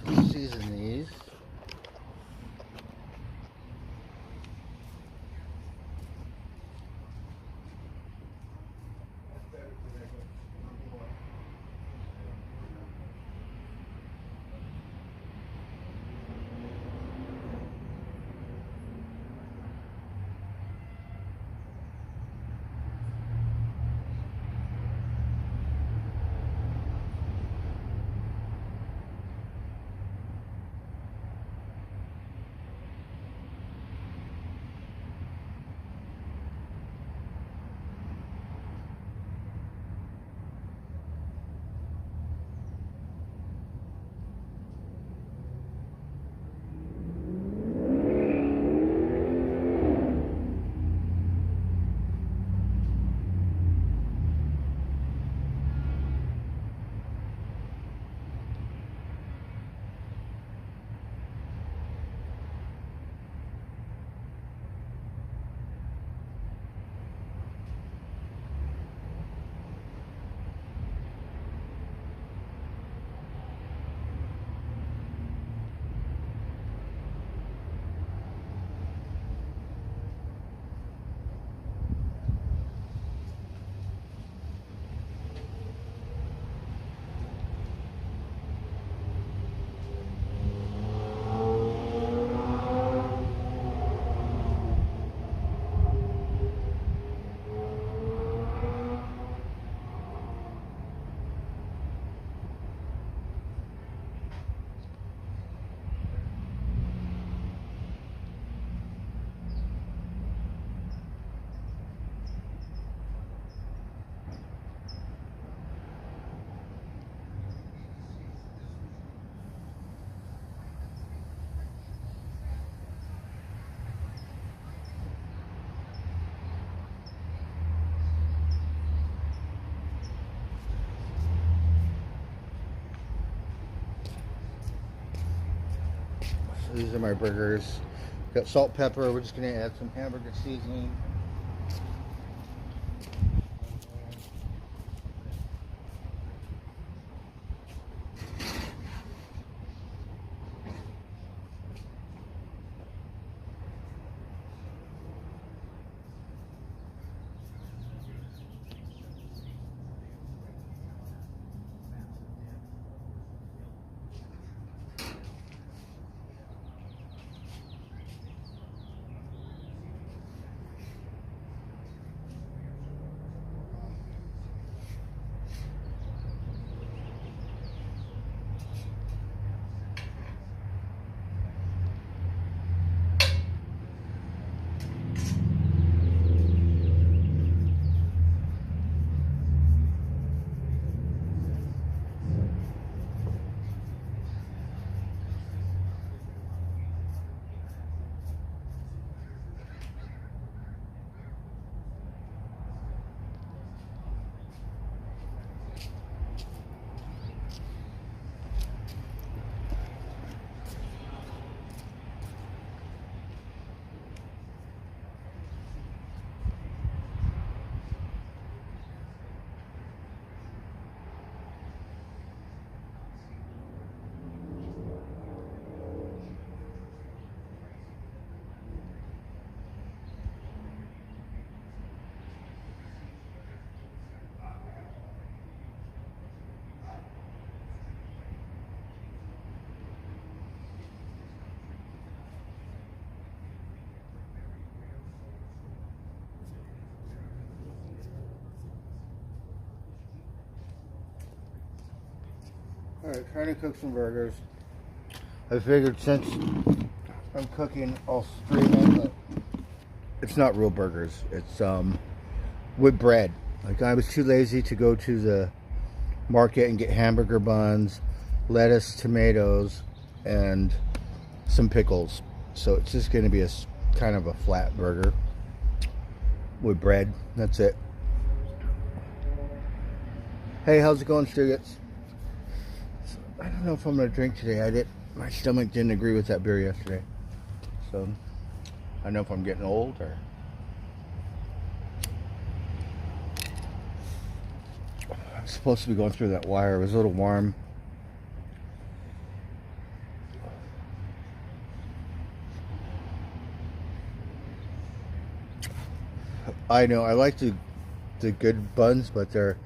Season these. So these are my burgers. Got salt, pepper. We're just gonna add some hamburger seasoning. Alright, trying to cook some burgers. I figured since I'm cooking, I'll stream it, but it's not real burgers. It's with bread. Like, I was too lazy to go to the market and get hamburger buns, lettuce, tomatoes, and some pickles. So it's just going to be a kind of a flat burger with bread. That's it. Hey, how's it going, Stugatz? I don't know if I'm going to drink today. My stomach didn't agree with that beer yesterday. So, I don't know if I'm getting old or... I'm supposed to be going through that wire. It was a little warm. I know I like the good buns, but they're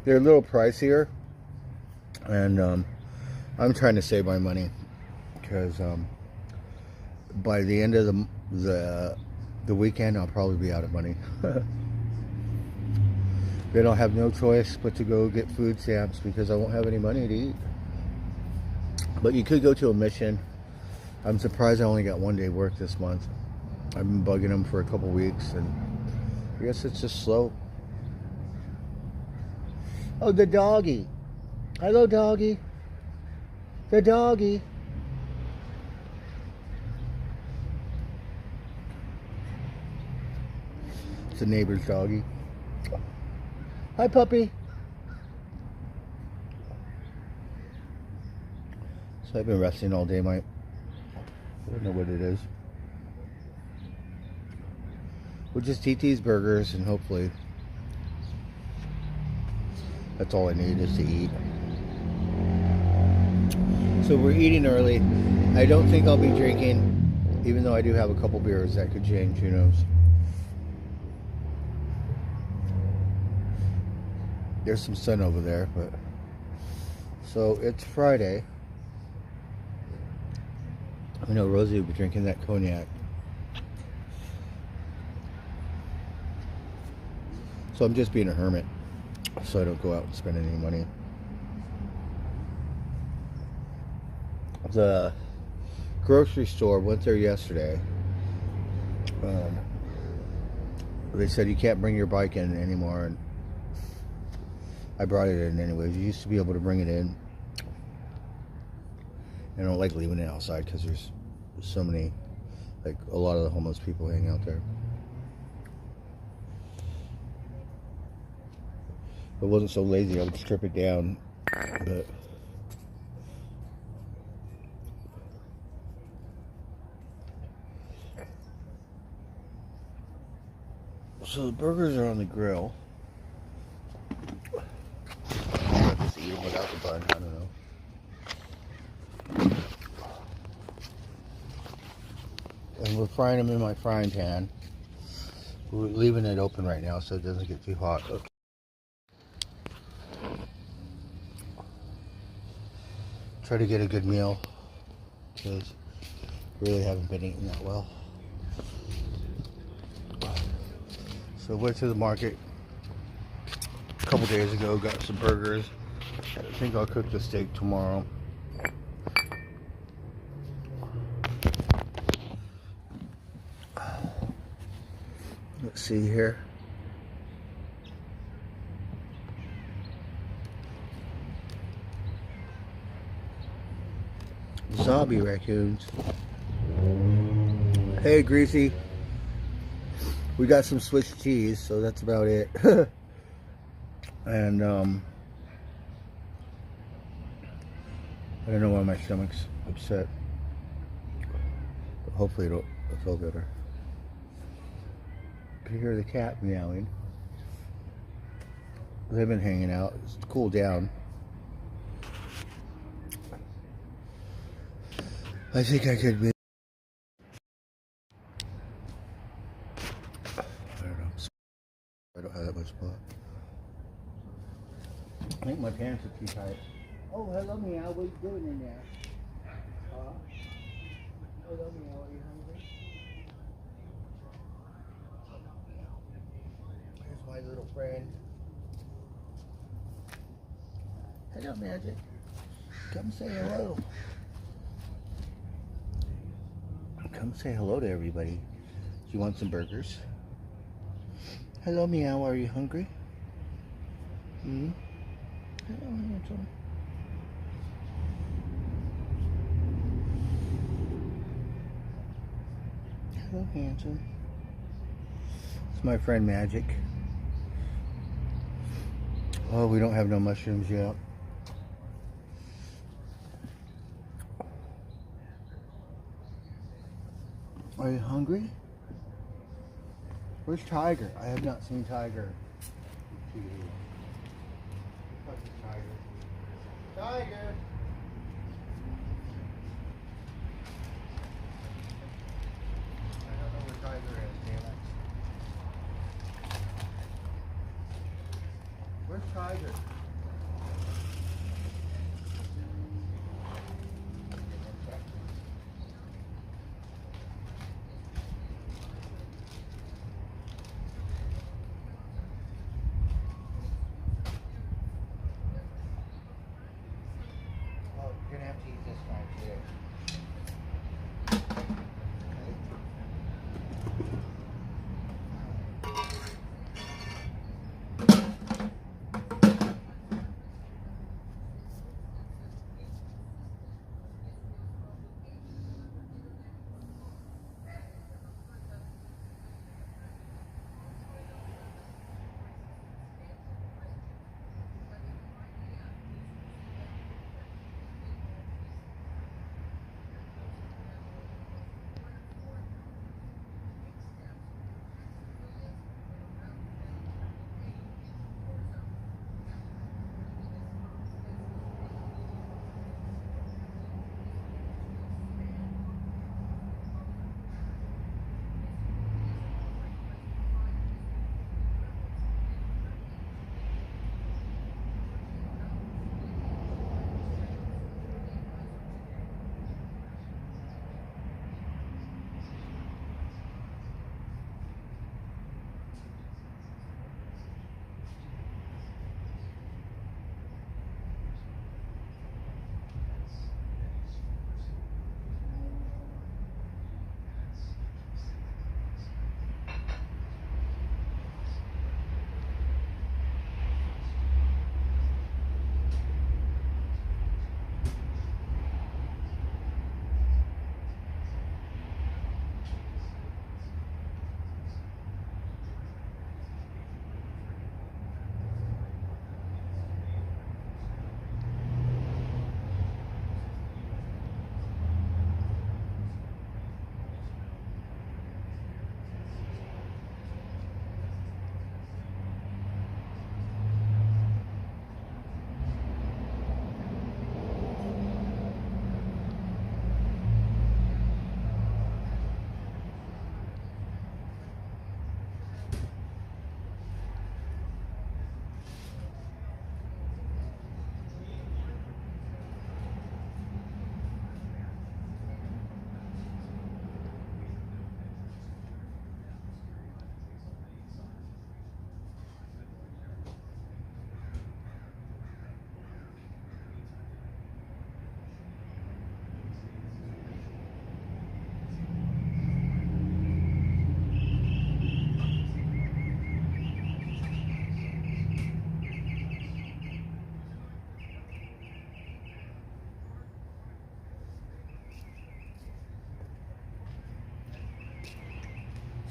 a little pricier, and I'm trying to save my money because by the end of the weekend, I'll probably be out of money. Then I'll have no choice but to go get food stamps because I won't have any money to eat. But you could go to a mission. I'm surprised I only got 1 day work this month. I've been bugging them for a couple weeks, and I guess it's just slow. Oh, the doggy. Hello, doggy. The doggy. It's the neighbor's doggy. Hi, puppy. So I've been resting all day, Mike. I don't know what it is. We'll just eat these burgers, and hopefully that's all I need is to eat. So we're eating early. I don't think I'll be drinking, even though I do have a couple beers. That could change, who knows. There's some sun over there, but so it's Friday. I know Rosie will be drinking that cognac. So I'm just being a hermit, so I don't go out and spend any money. The grocery store, went there yesterday. They said you can't bring your bike in anymore, and I brought it in anyways. You used to be able to bring it in. I don't like leaving it outside because there's so many, like a lot of the homeless people hang out there. If I wasn't so lazy, I would strip it down. But so the burgers are on the grill. I'll just eat them without the bun. I don't know. And we're frying them in my frying pan. We're leaving it open right now so it doesn't get too hot. Okay. Try to get a good meal because really haven't been eating that well. So went to the market a couple days ago, got some burgers. I think I'll cook the steak tomorrow. Let's see here. Zombie raccoons. Hey, Greasy. We got some Swiss cheese, so that's about it. And I don't know why my stomach's upset. But hopefully it'll feel better. You can hear the cat meowing. They've been hanging out. It's cooled down. I think I could be. I don't know. I don't have that much spot. I think my pants are too tight. Oh, hello, meow. What are you doing in there? Hello, meow. Are you hungry? Here's my little friend. Hello, Magic. Come say hello. Come say hello to everybody. Do you want some burgers? Hello, meow. Are you hungry? Hmm? Hello, handsome. Hello, handsome. It's my friend Magic. Oh, we don't have no mushrooms yet. Are you hungry? Where's Tiger? I have not seen Tiger. Tiger! I don't know where Tiger is, damn it. Tiger. Oh, you're gonna have to eat this one too.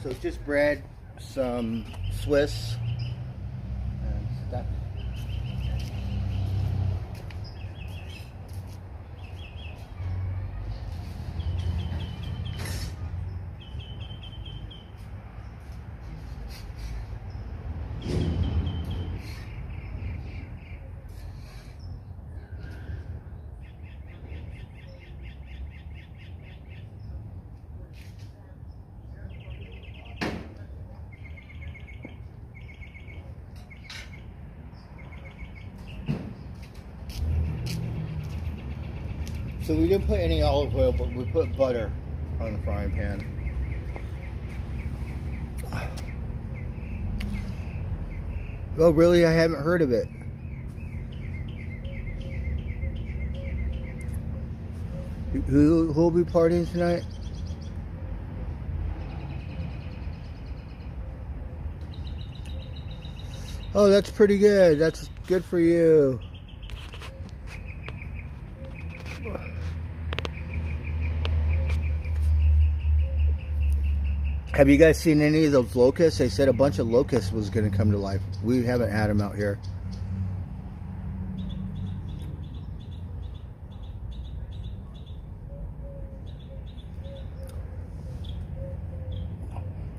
So it's just bread, some Swiss, and stuff. So we didn't put any olive oil, but we put butter on the frying pan. Oh, really? I haven't heard of it. Who will be partying tonight? Oh, that's pretty good. That's good for you. Have you guys seen any of those locusts? They said a bunch of locusts was going to come to life. We haven't had them out here.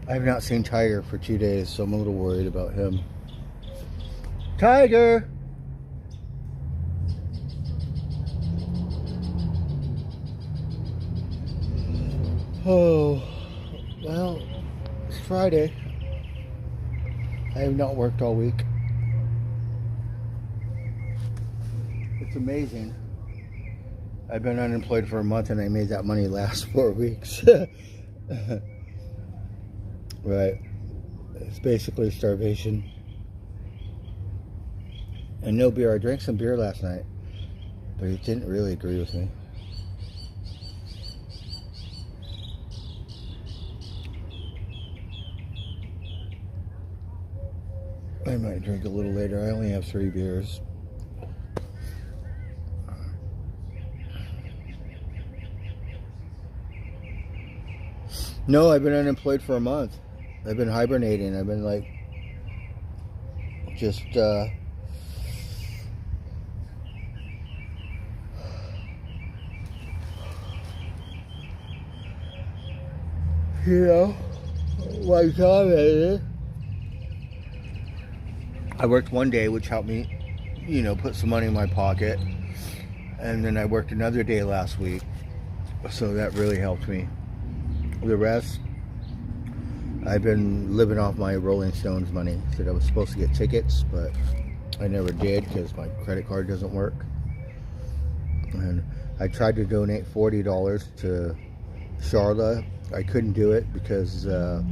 I have not seen Tiger for 2 days, so I'm a little worried about him. Tiger! Oh, well, it's Friday. I have not worked all week. It's amazing. I've been unemployed for a month and I made that money last 4 weeks. Right. It's basically starvation. And no beer. I drank some beer last night, but it didn't really agree with me. I might drink a little later. I only have 3 beers. No, I've been unemployed for a month. I've been hibernating. I've been like just you know, like commented. I worked one day, which helped me, you know, put some money in my pocket. And then I worked another day last week. So that really helped me. The rest, I've been living off my Rolling Stones money. Said I was supposed to get tickets, but I never did because my credit card doesn't work. And I tried to donate $40 to Charla. I couldn't do it because the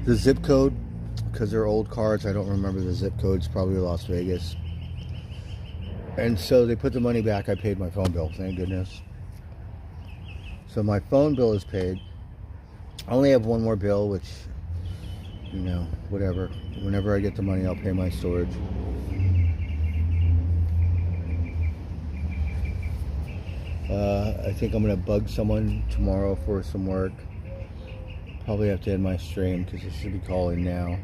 zip code, because they're old cards, I don't remember the zip code. It's probably Las Vegas. And so they put the money back. I paid my phone bill, thank goodness. So my phone bill is paid. I only have one more bill, which, you know, whatever. Whenever I get the money, I'll pay my storage. I think I'm going to bug someone tomorrow for some work. Probably have to end my stream because I should be calling now.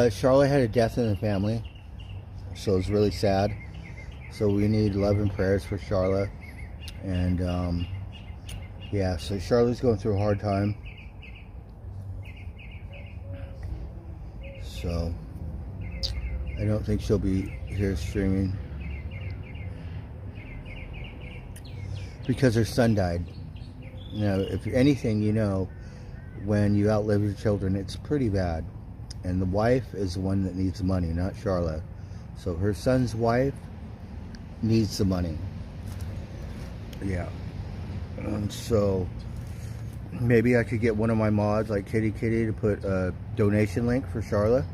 Charlotte had a death in the family, so it's really sad. So we need love and prayers for Charlotte. And yeah, so Charlotte's going through a hard time. So I don't think she'll be here streaming because her son died. You know, if anything, you know, when you outlive your children, it's pretty bad. And the wife is the one that needs the money, not Charlotte. So her son's wife needs the money. Yeah. So maybe I could get one of my mods, like Kitty Kitty, to put a donation link for Charlotte.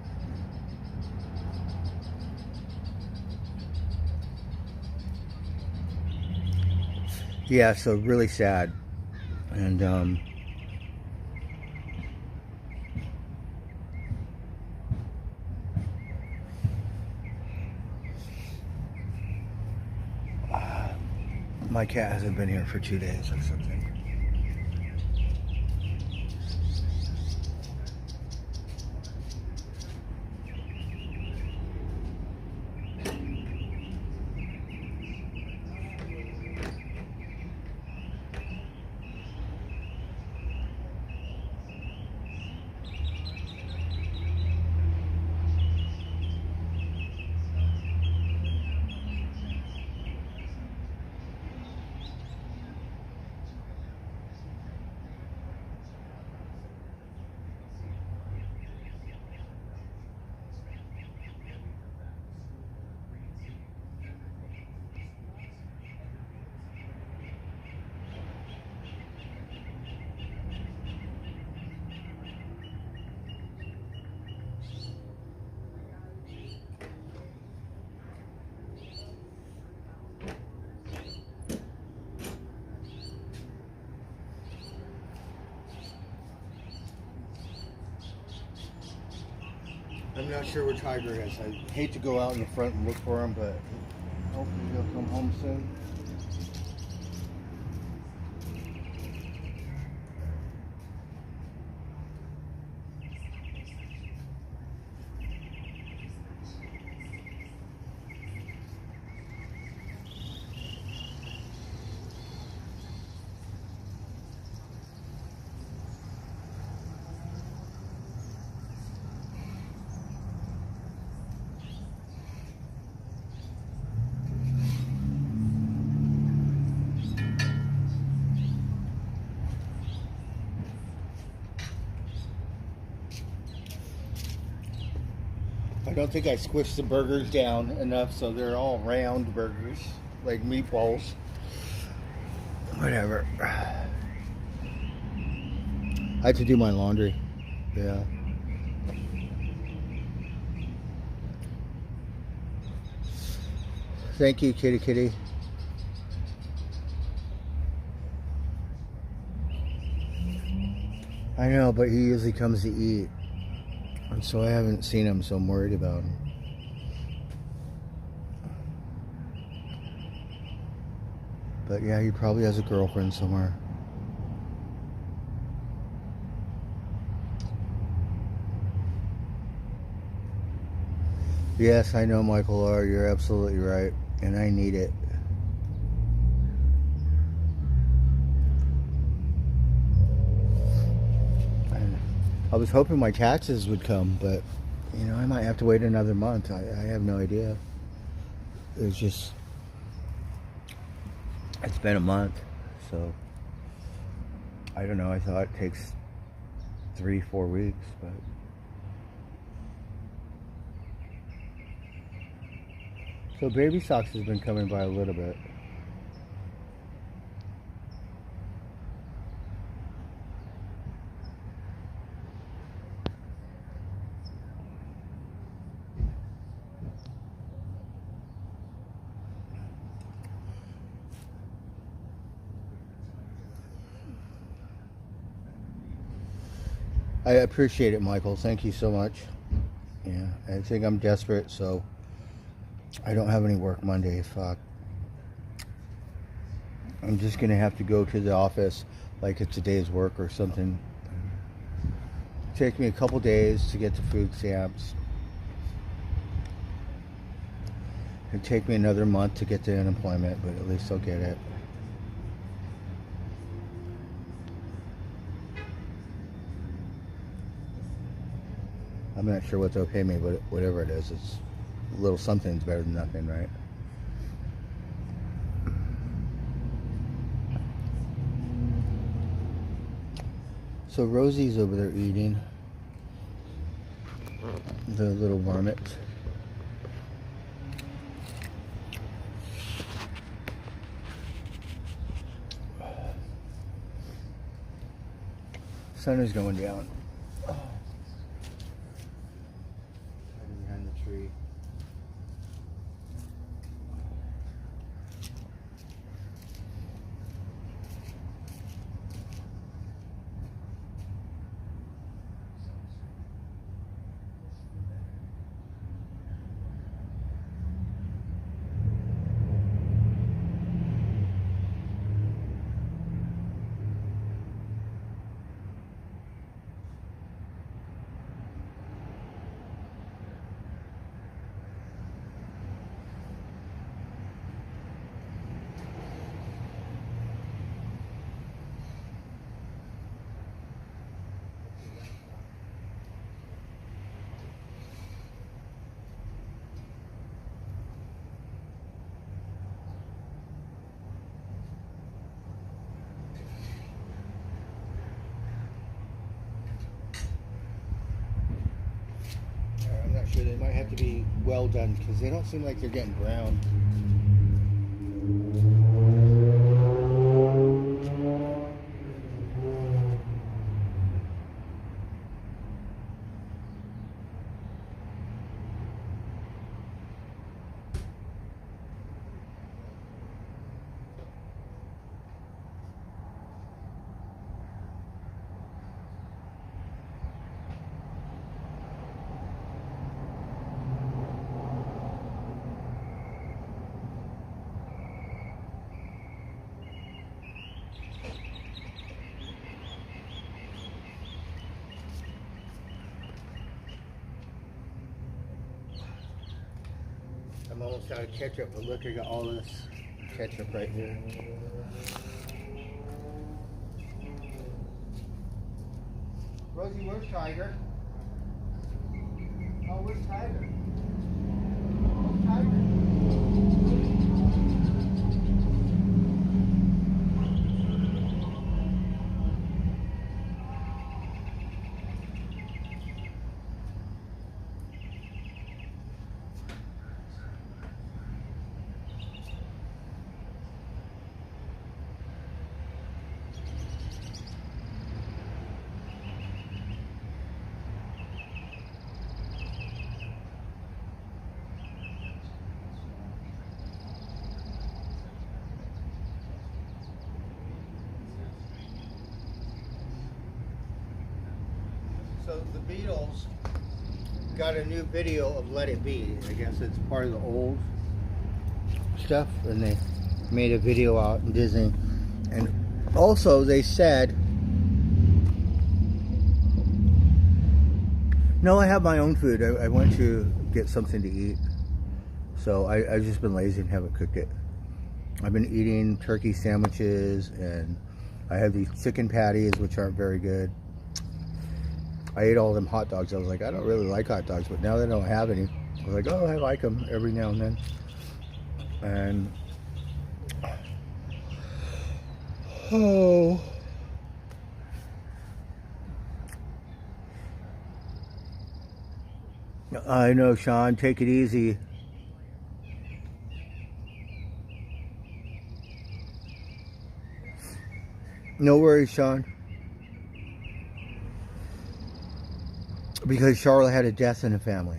Yeah, so really sad. And my cat hasn't been here for 2 days or something. I'm not sure where Tiger is. I hate to go out in the front and look for him, but hopefully he'll come home soon. I don't think I squished the burgers down enough, so they're all round burgers, like meatballs. Whatever. I had to do my laundry. Yeah. Thank you, kitty kitty. I know, but he usually comes to eat. And so I haven't seen him, so I'm worried about him. But yeah, he probably has a girlfriend somewhere. Yes, I know, Michael R. You're absolutely right. And I need it. And I was hoping my taxes would come, but you know, I might have to wait another month. I have no idea. It's just, it's been a month, so I don't know. I thought it takes 3-4 weeks, but so Baby Socks has been coming by a little bit. I appreciate it, Michael. Thank you so much. Yeah, I think I'm desperate, so I don't have any work Monday. Fuck. I'm just gonna have to go to the office like it's a day's work or something. Take me a couple days to get the food stamps. It'd take me another month to get the unemployment, but at least I'll get it. I'm not sure what they'll pay me, but whatever it is, it's a little something's better than nothing, right? So Rosie's over there eating the little marmot. Sun is going down. Behind the tree. I'm not sure. They might have to be well done because they don't seem like they're getting brown. I'm almost out of ketchup, but look, I got all this ketchup right here. Rosie, where's Tiger? Oh, where's Tiger? Where's Tiger? So the Beatles got a new video of Let It Be. I guess it's part of the old stuff, and they made a video out in Disney. And also they said, no, I have my own food. I went to get something to eat. So I've just been lazy and haven't cooked it. I've been eating turkey sandwiches, and I have these chicken patties, which aren't very good. I ate all them hot dogs. I was like, I don't really like hot dogs, but now that I don't have any, I was like, oh, I like them every now and then. And oh, I know, Sean, take it easy. No worries, Sean. Because Charlotte had a death in the family.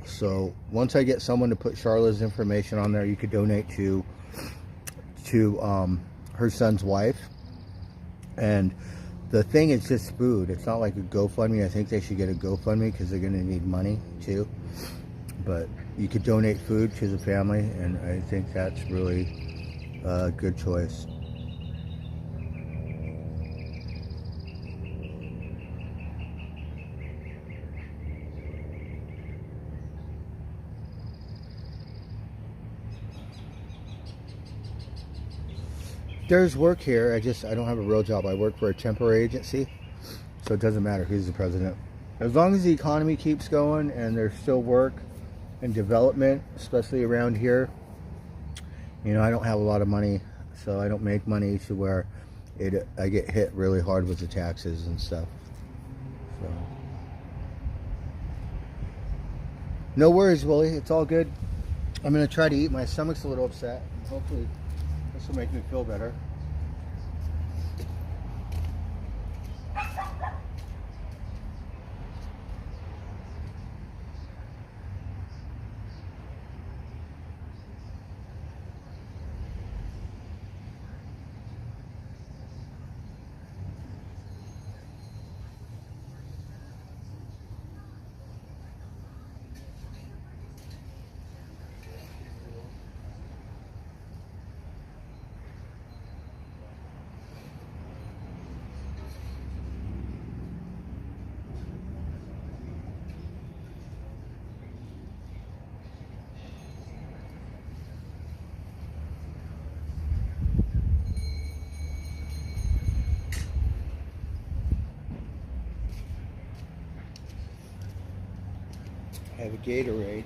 So once I get someone to put Charlotte's information on there, you could donate to her son's wife. And the thing is just food. It's not like a GoFundMe. I think they should get a GoFundMe because they're going to need money too. But you could donate food to the family, and I think that's really a good choice. There's work here. I don't have a real job. I work for a temporary agency, so it doesn't matter who's the president. As long as the economy keeps going and there's still work and development, especially around here. You know, I don't have a lot of money, so I don't make money to where I get hit really hard with the taxes and stuff. So no worries, Willie. It's all good. I'm gonna try to eat. My stomach's a little upset. Hopefully this will make me feel better. Have a Gatorade.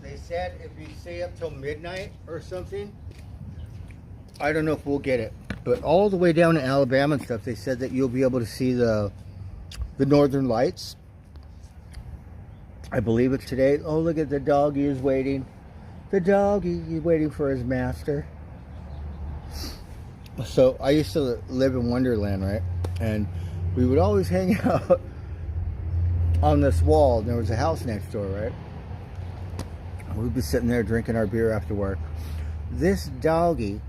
They said if you stay up till midnight or something, I don't know if we'll get it. But all the way down to Alabama and stuff, they said that you'll be able to see the northern lights. I believe it's today. Oh, look at the doggy is waiting. The doggy is waiting for his master. So I used to live in Wonderland, right? And we would always hang out on this wall. There was a house next door, right? We'd be sitting there drinking our beer after work. This doggy,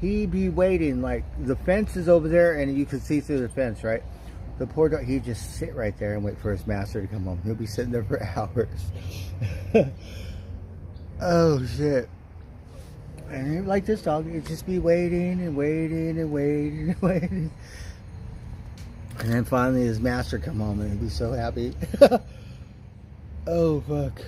he'd be waiting, like the fence is over there and you can see through the fence, right? The poor dog, he'd just sit right there and wait for his master to come home. He'll be sitting there for hours. Oh shit. And like this dog, he'd just be waiting and waiting and waiting and waiting. And then finally his master come home and he'd be so happy. Oh fuck.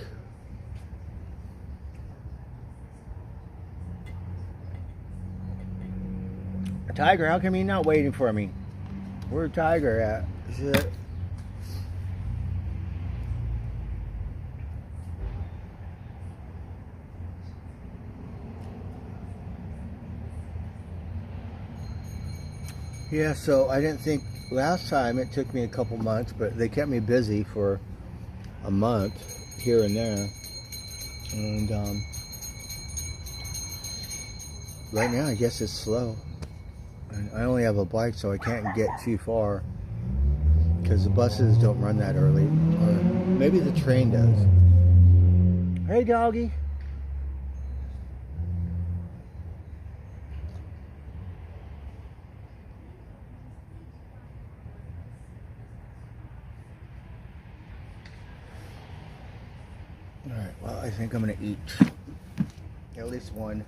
Tiger, how come you're not waiting for me? Where's Tiger at? Shit. Yeah, so I didn't think last time it took me a couple months, but they kept me busy for a month here and there. And right now I guess it's slow. And I only have a bike, so I can't get too far because the buses don't run that early. Or maybe the train does. Hey, doggy. Alright, well, I think I'm going to eat at least one.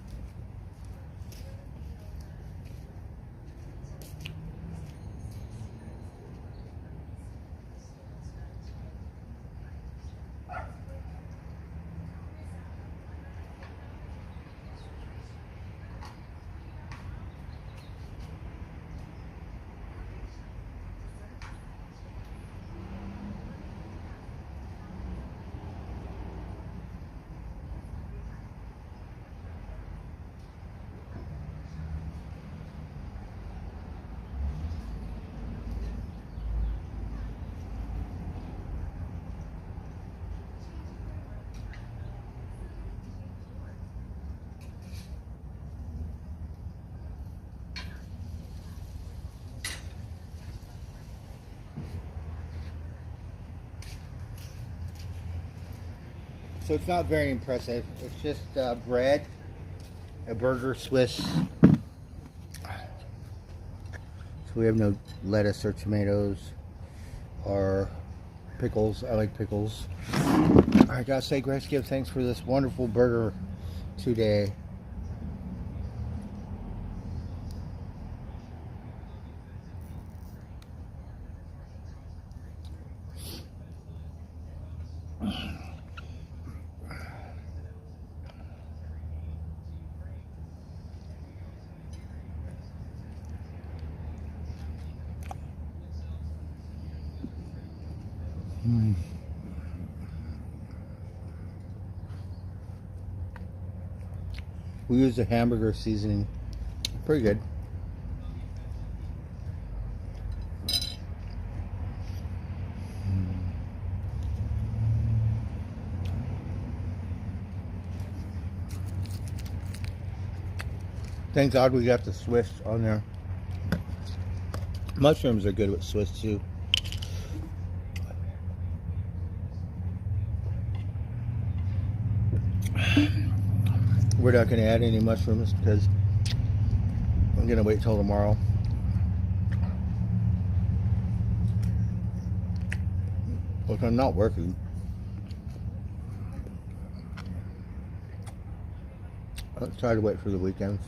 So it's not very impressive. It's just bread, a burger, Swiss. So we have no lettuce or tomatoes or pickles. I like pickles. I gotta say, Grace, give thanks for this wonderful burger today. We use the hamburger seasoning. Pretty good. Thank God we got the Swiss on there. Mushrooms are good with Swiss too. We're not going to add any mushrooms because I'm going to wait till tomorrow. Look, I'm not working. I'll try to wait for the weekends.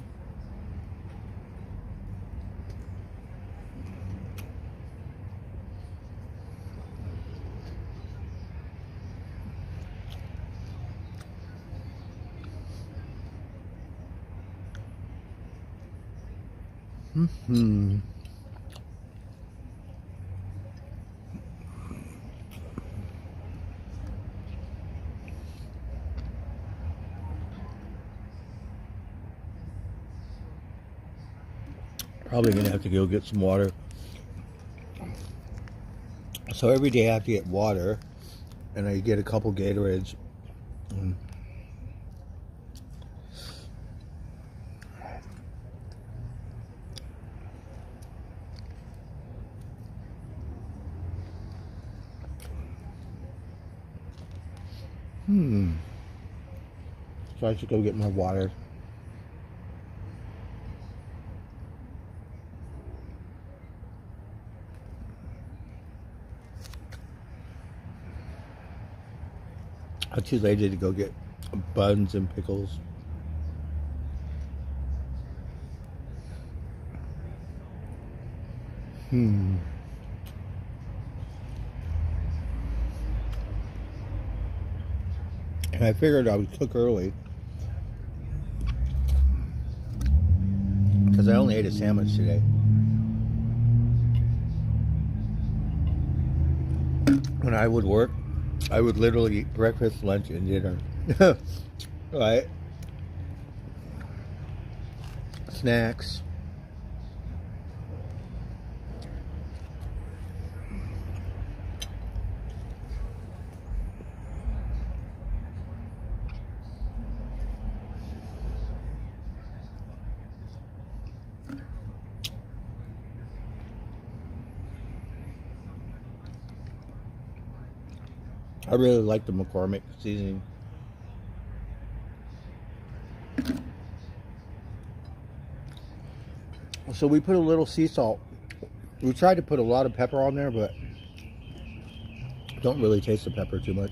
Probably gonna have to go get some water. So every day I have to get water, and I get a couple Gatorades. So I should go get my water. I'm too lazy to go get buns and pickles. And I figured I would cook early because I only ate a sandwich today. When I would work, I would literally eat breakfast, lunch, and dinner. Right? Snacks. I really like the McCormick seasoning. So we put a little sea salt. We tried to put a lot of pepper on there, but don't really taste the pepper too much.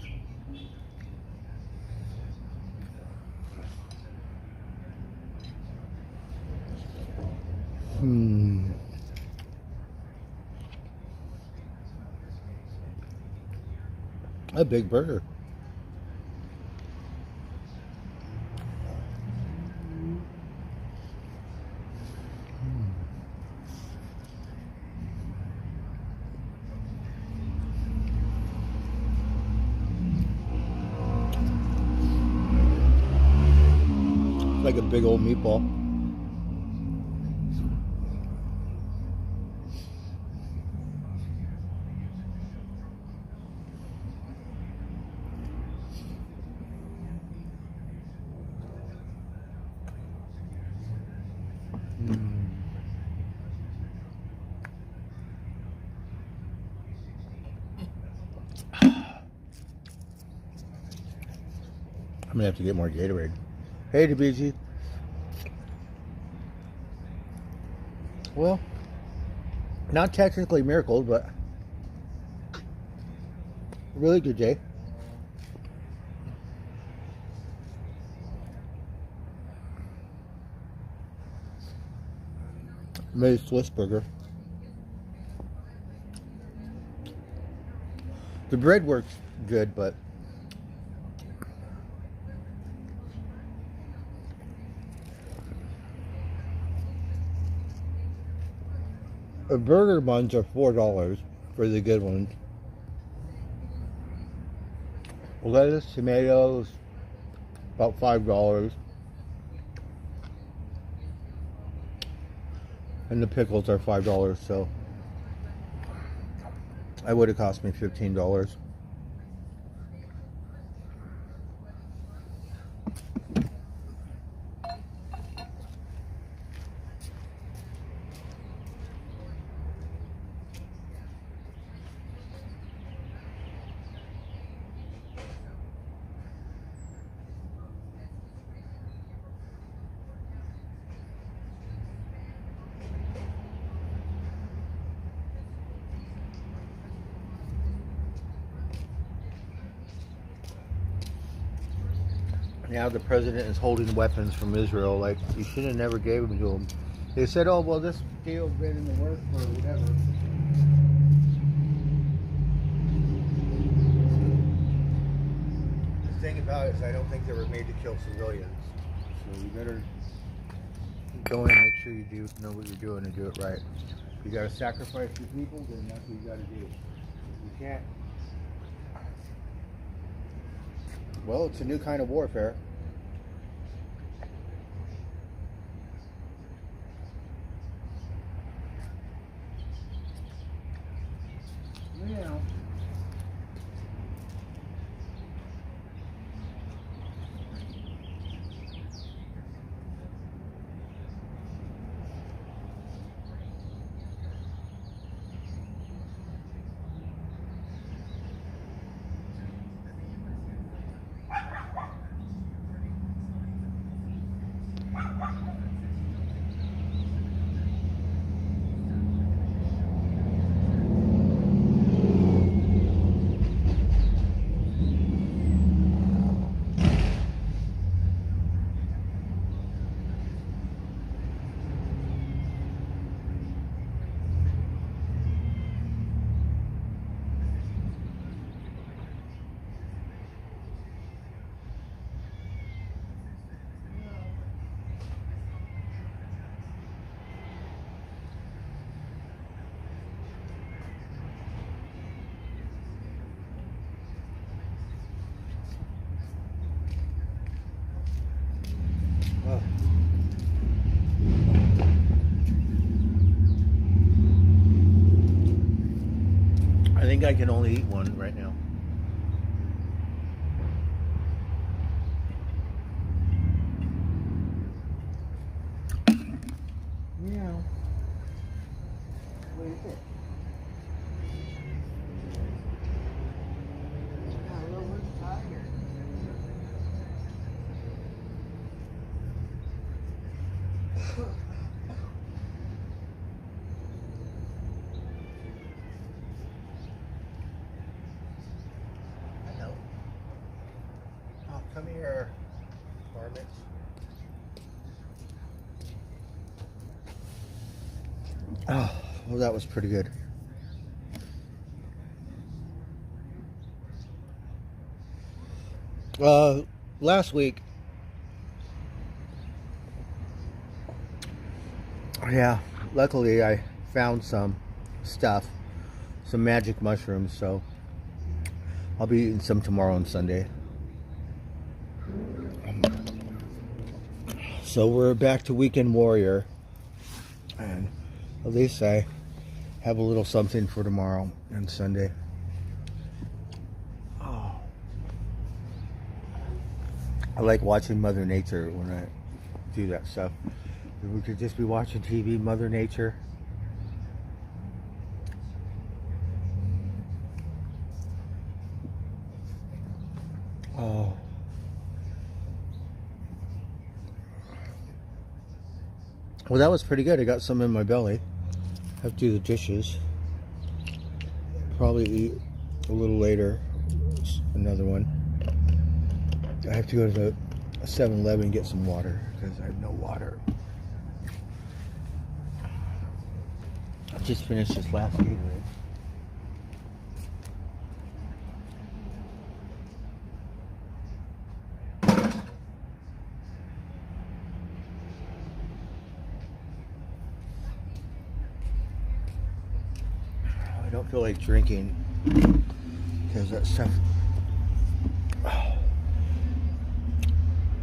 A big burger. It's like a big old meatball. I'm gonna have to get more Gatorade. Hey, DBG. Well, not technically miracles, but really good day. Made a Swiss burger. The bread works good, but the burger buns are $4 for the good ones. Lettuce, tomatoes, about $5. And the pickles are $5, so that would have cost me $15. Now the president is holding weapons from Israel. Like, you should have never gave them to him. They said, oh, well, this deal's been in the works for whatever. The thing about it is I don't think they were made to kill civilians. So you better go in and make sure you do know what you're doing and do it right. If you got to sacrifice your people, then that's what you got to do. If you can't, well, it's a new kind of warfare. Yeah. I think I can only eat one right now. Yeah. What is it? Hello. Oh, come here, varmints. Oh, well, that was pretty good. Last week, yeah, luckily I found some stuff, some magic mushrooms, so I'll be eating some tomorrow on Sunday. So we're back to Weekend Warrior, and at least I have a little something for tomorrow and Sunday. Oh. I like watching Mother Nature when I do that stuff. If we could just be watching TV, Mother Nature. Oh. Well, that was pretty good. I got some in my belly. I have to do the dishes. Probably eat a little later. Another one. I have to go to the 7-Eleven and get some water because I have no water. I just finished this last Gatorade. I don't feel like drinking because that stuff.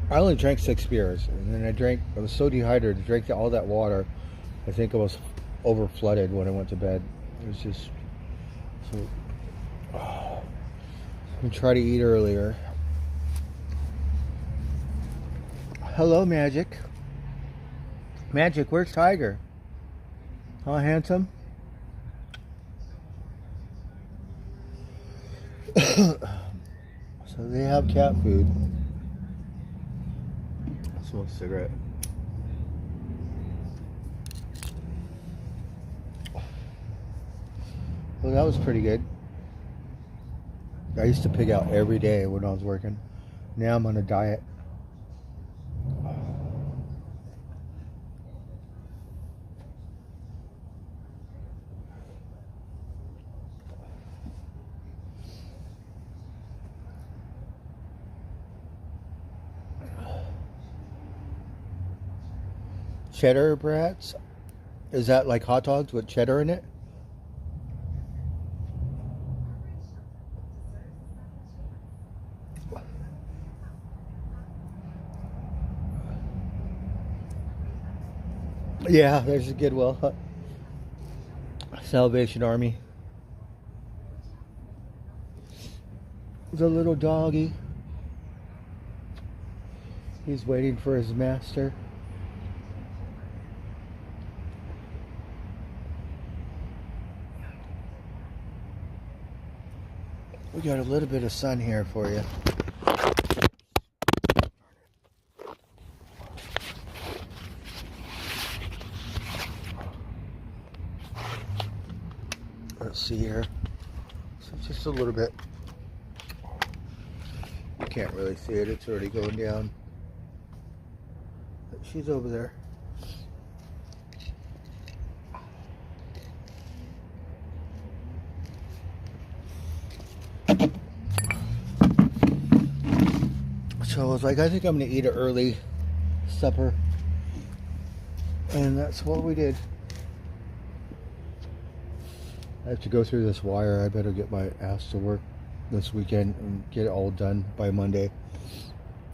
I only drank 6 beers, and then I was so dehydrated, drank all that water. I think I was over flooded when I went to bed. It was just so. I'm gonna try to eat earlier. Hello, Magic. Magic, where's Tiger? Huh, handsome? So they have cat food. I smoke a cigarette. Well, that was pretty good. I used to pig out every day when I was working. Now I'm on a diet. Cheddar brats? Is that like hot dogs with cheddar in it? Yeah, there's a Goodwill. Salvation Army. The little doggy. He's waiting for his master. We got a little bit of sun here for you. Let's see here. So just a little bit. You can't really see it. It's already going down. But she's over there. So I was like, I think I'm going to eat an early supper. And that's what we did. I have to go through this wire. I better get my ass to work this weekend and get it all done by Monday.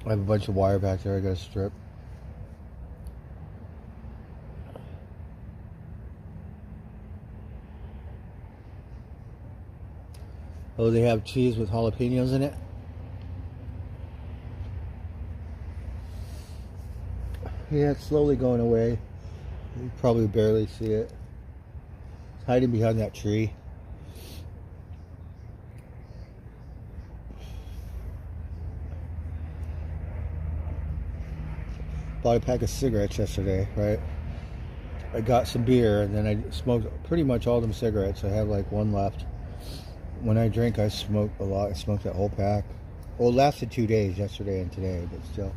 I have a bunch of wire back there I gotta strip. Oh, they have cheese with jalapenos in it? Yeah, it's slowly going away. You probably barely see it. It's hiding behind that tree. Bought a pack of cigarettes yesterday, right? I got some beer and then I smoked pretty much all them cigarettes. I have like one left. When I drink, I smoke a lot. I smoked that whole pack. Well, it lasted 2 days, yesterday and today, but still.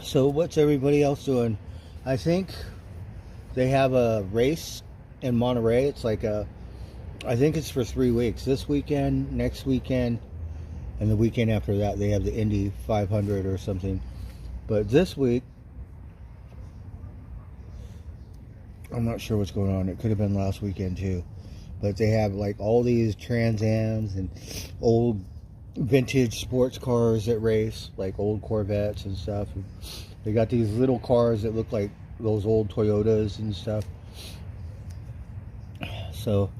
So what's everybody else doing? I think they have a race in Monterey. It's like I think it's for 3 weeks. This weekend, next weekend, and the weekend after that, they have the Indy 500 or something. But this week, I'm not sure what's going on. It could have been last weekend too. But they have like all these Trans Ams and old vintage sports cars that race, like old Corvettes and stuff. And they got these little cars that look like those old Toyotas and stuff. So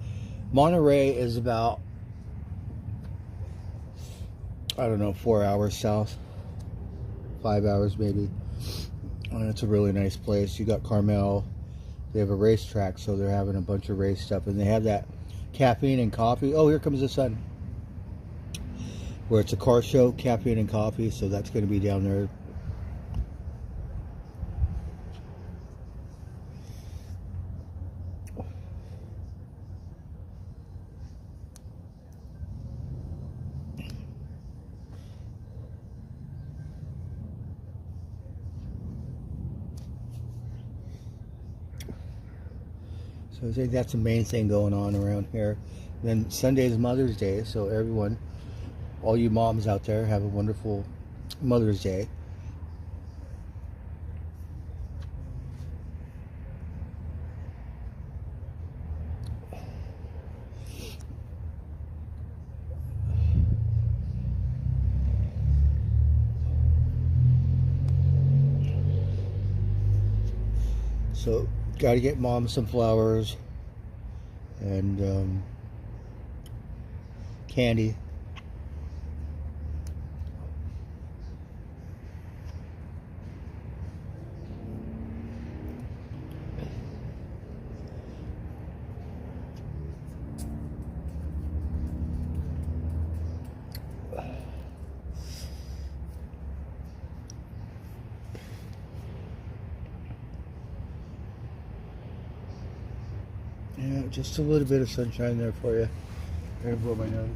Monterey is about, I don't know, 4 hours south, 5 hours maybe. And it's a really nice place. You got Carmel. They have a racetrack, so they're having a bunch of race stuff, and they have that caffeine and coffee. Oh, here comes the sun. Where it's a car show, caffeine and coffee, so that's going to be down there. So I think that's the main thing going on around here. Then Sunday is Mother's Day, so everyone, all you moms out there, have a wonderful Mother's Day. So, got to get Mom some flowers and candy. Yeah, just a little bit of sunshine there for you. I'm gonna blow my nose.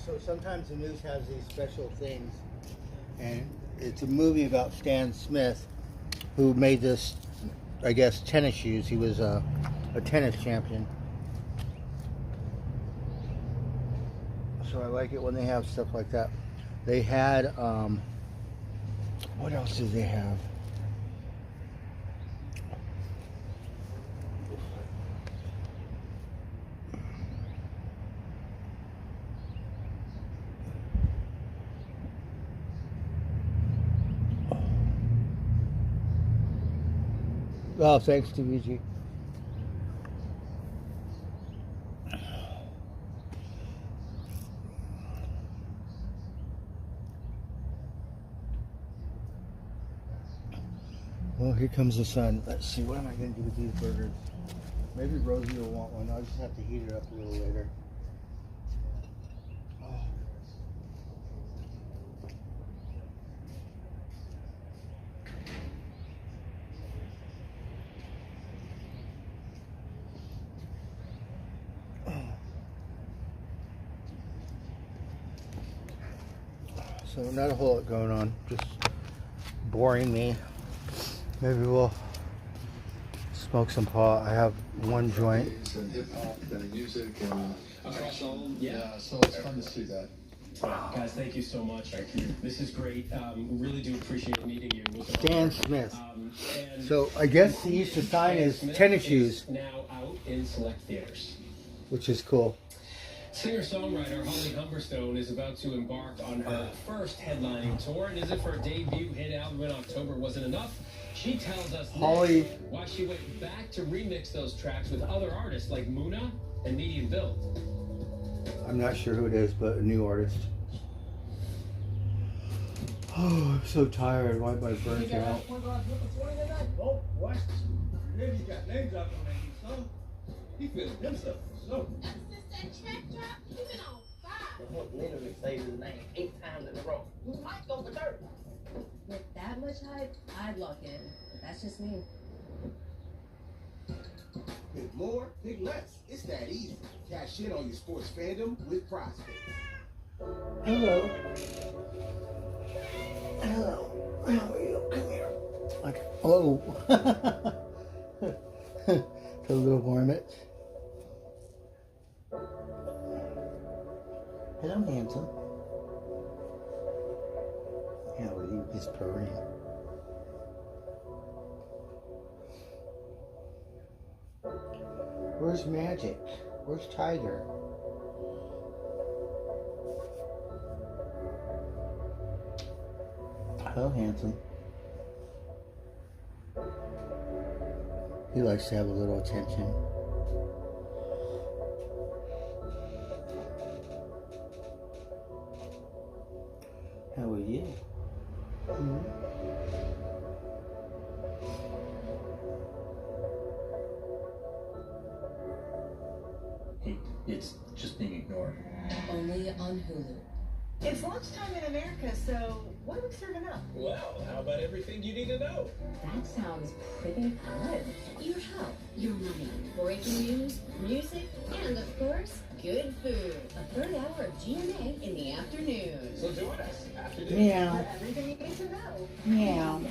So sometimes the news has these special things, and it's a movie about Stan Smith, who made this, I guess, tennis shoes. He was a tennis champion. So I like it when they have stuff like that. They had, what else did they have? Oh, thanks to VG. Well, here comes the sun. Let's see, what am I going to do with these burgers? Maybe Rosie will want one. I'll just have to heat it up a little later. So not a whole lot going on, just boring me. Maybe we'll smoke some pot. I have one joint. And hip hop and music and across all, yeah, so it's fun to see that. Guys, thank you so much. This is great. We really do appreciate meeting you. Stan Smith. And So I guess he used to sign his tennis shoes, now out in select theaters. which is cool. Singer-songwriter Holly Humberstone is about to embark on her first headlining tour, and as if her debut hit album in October wasn't enough, she tells us Holly- next why she went back to remix those tracks with other artists like Muna and Medium Build. I'm not sure who it is, but a new artist. Oh, I'm so tired. Why am I burnt out? Oh, what? Maybe he got names out on that, son. He feeling himself. So. Literally say his name 8 times in a row. You might go for 30. With that much hype, I'd lock in. But that's just me. Pick more, pick less. It's that easy. Cash in on your sports fandom with PrizePicks. Hello. Hello. How are you? Come here. Like, oh. The little marmot. Hello, handsome. How are you? It's purring. Where's Magic? Where's Tiger? Hello, handsome. He likes to have a little attention. How are you? It's just being ignored. Only on Hulu. It's lunchtime in America, so what are we serving up? Well, how about everything you need to know? That sounds pretty good. Your health, your money, breaking news, music, and of course, good food. A third hour of GMA in the afternoon. So join us after dinner. Meow. Everything you need to know. Meow.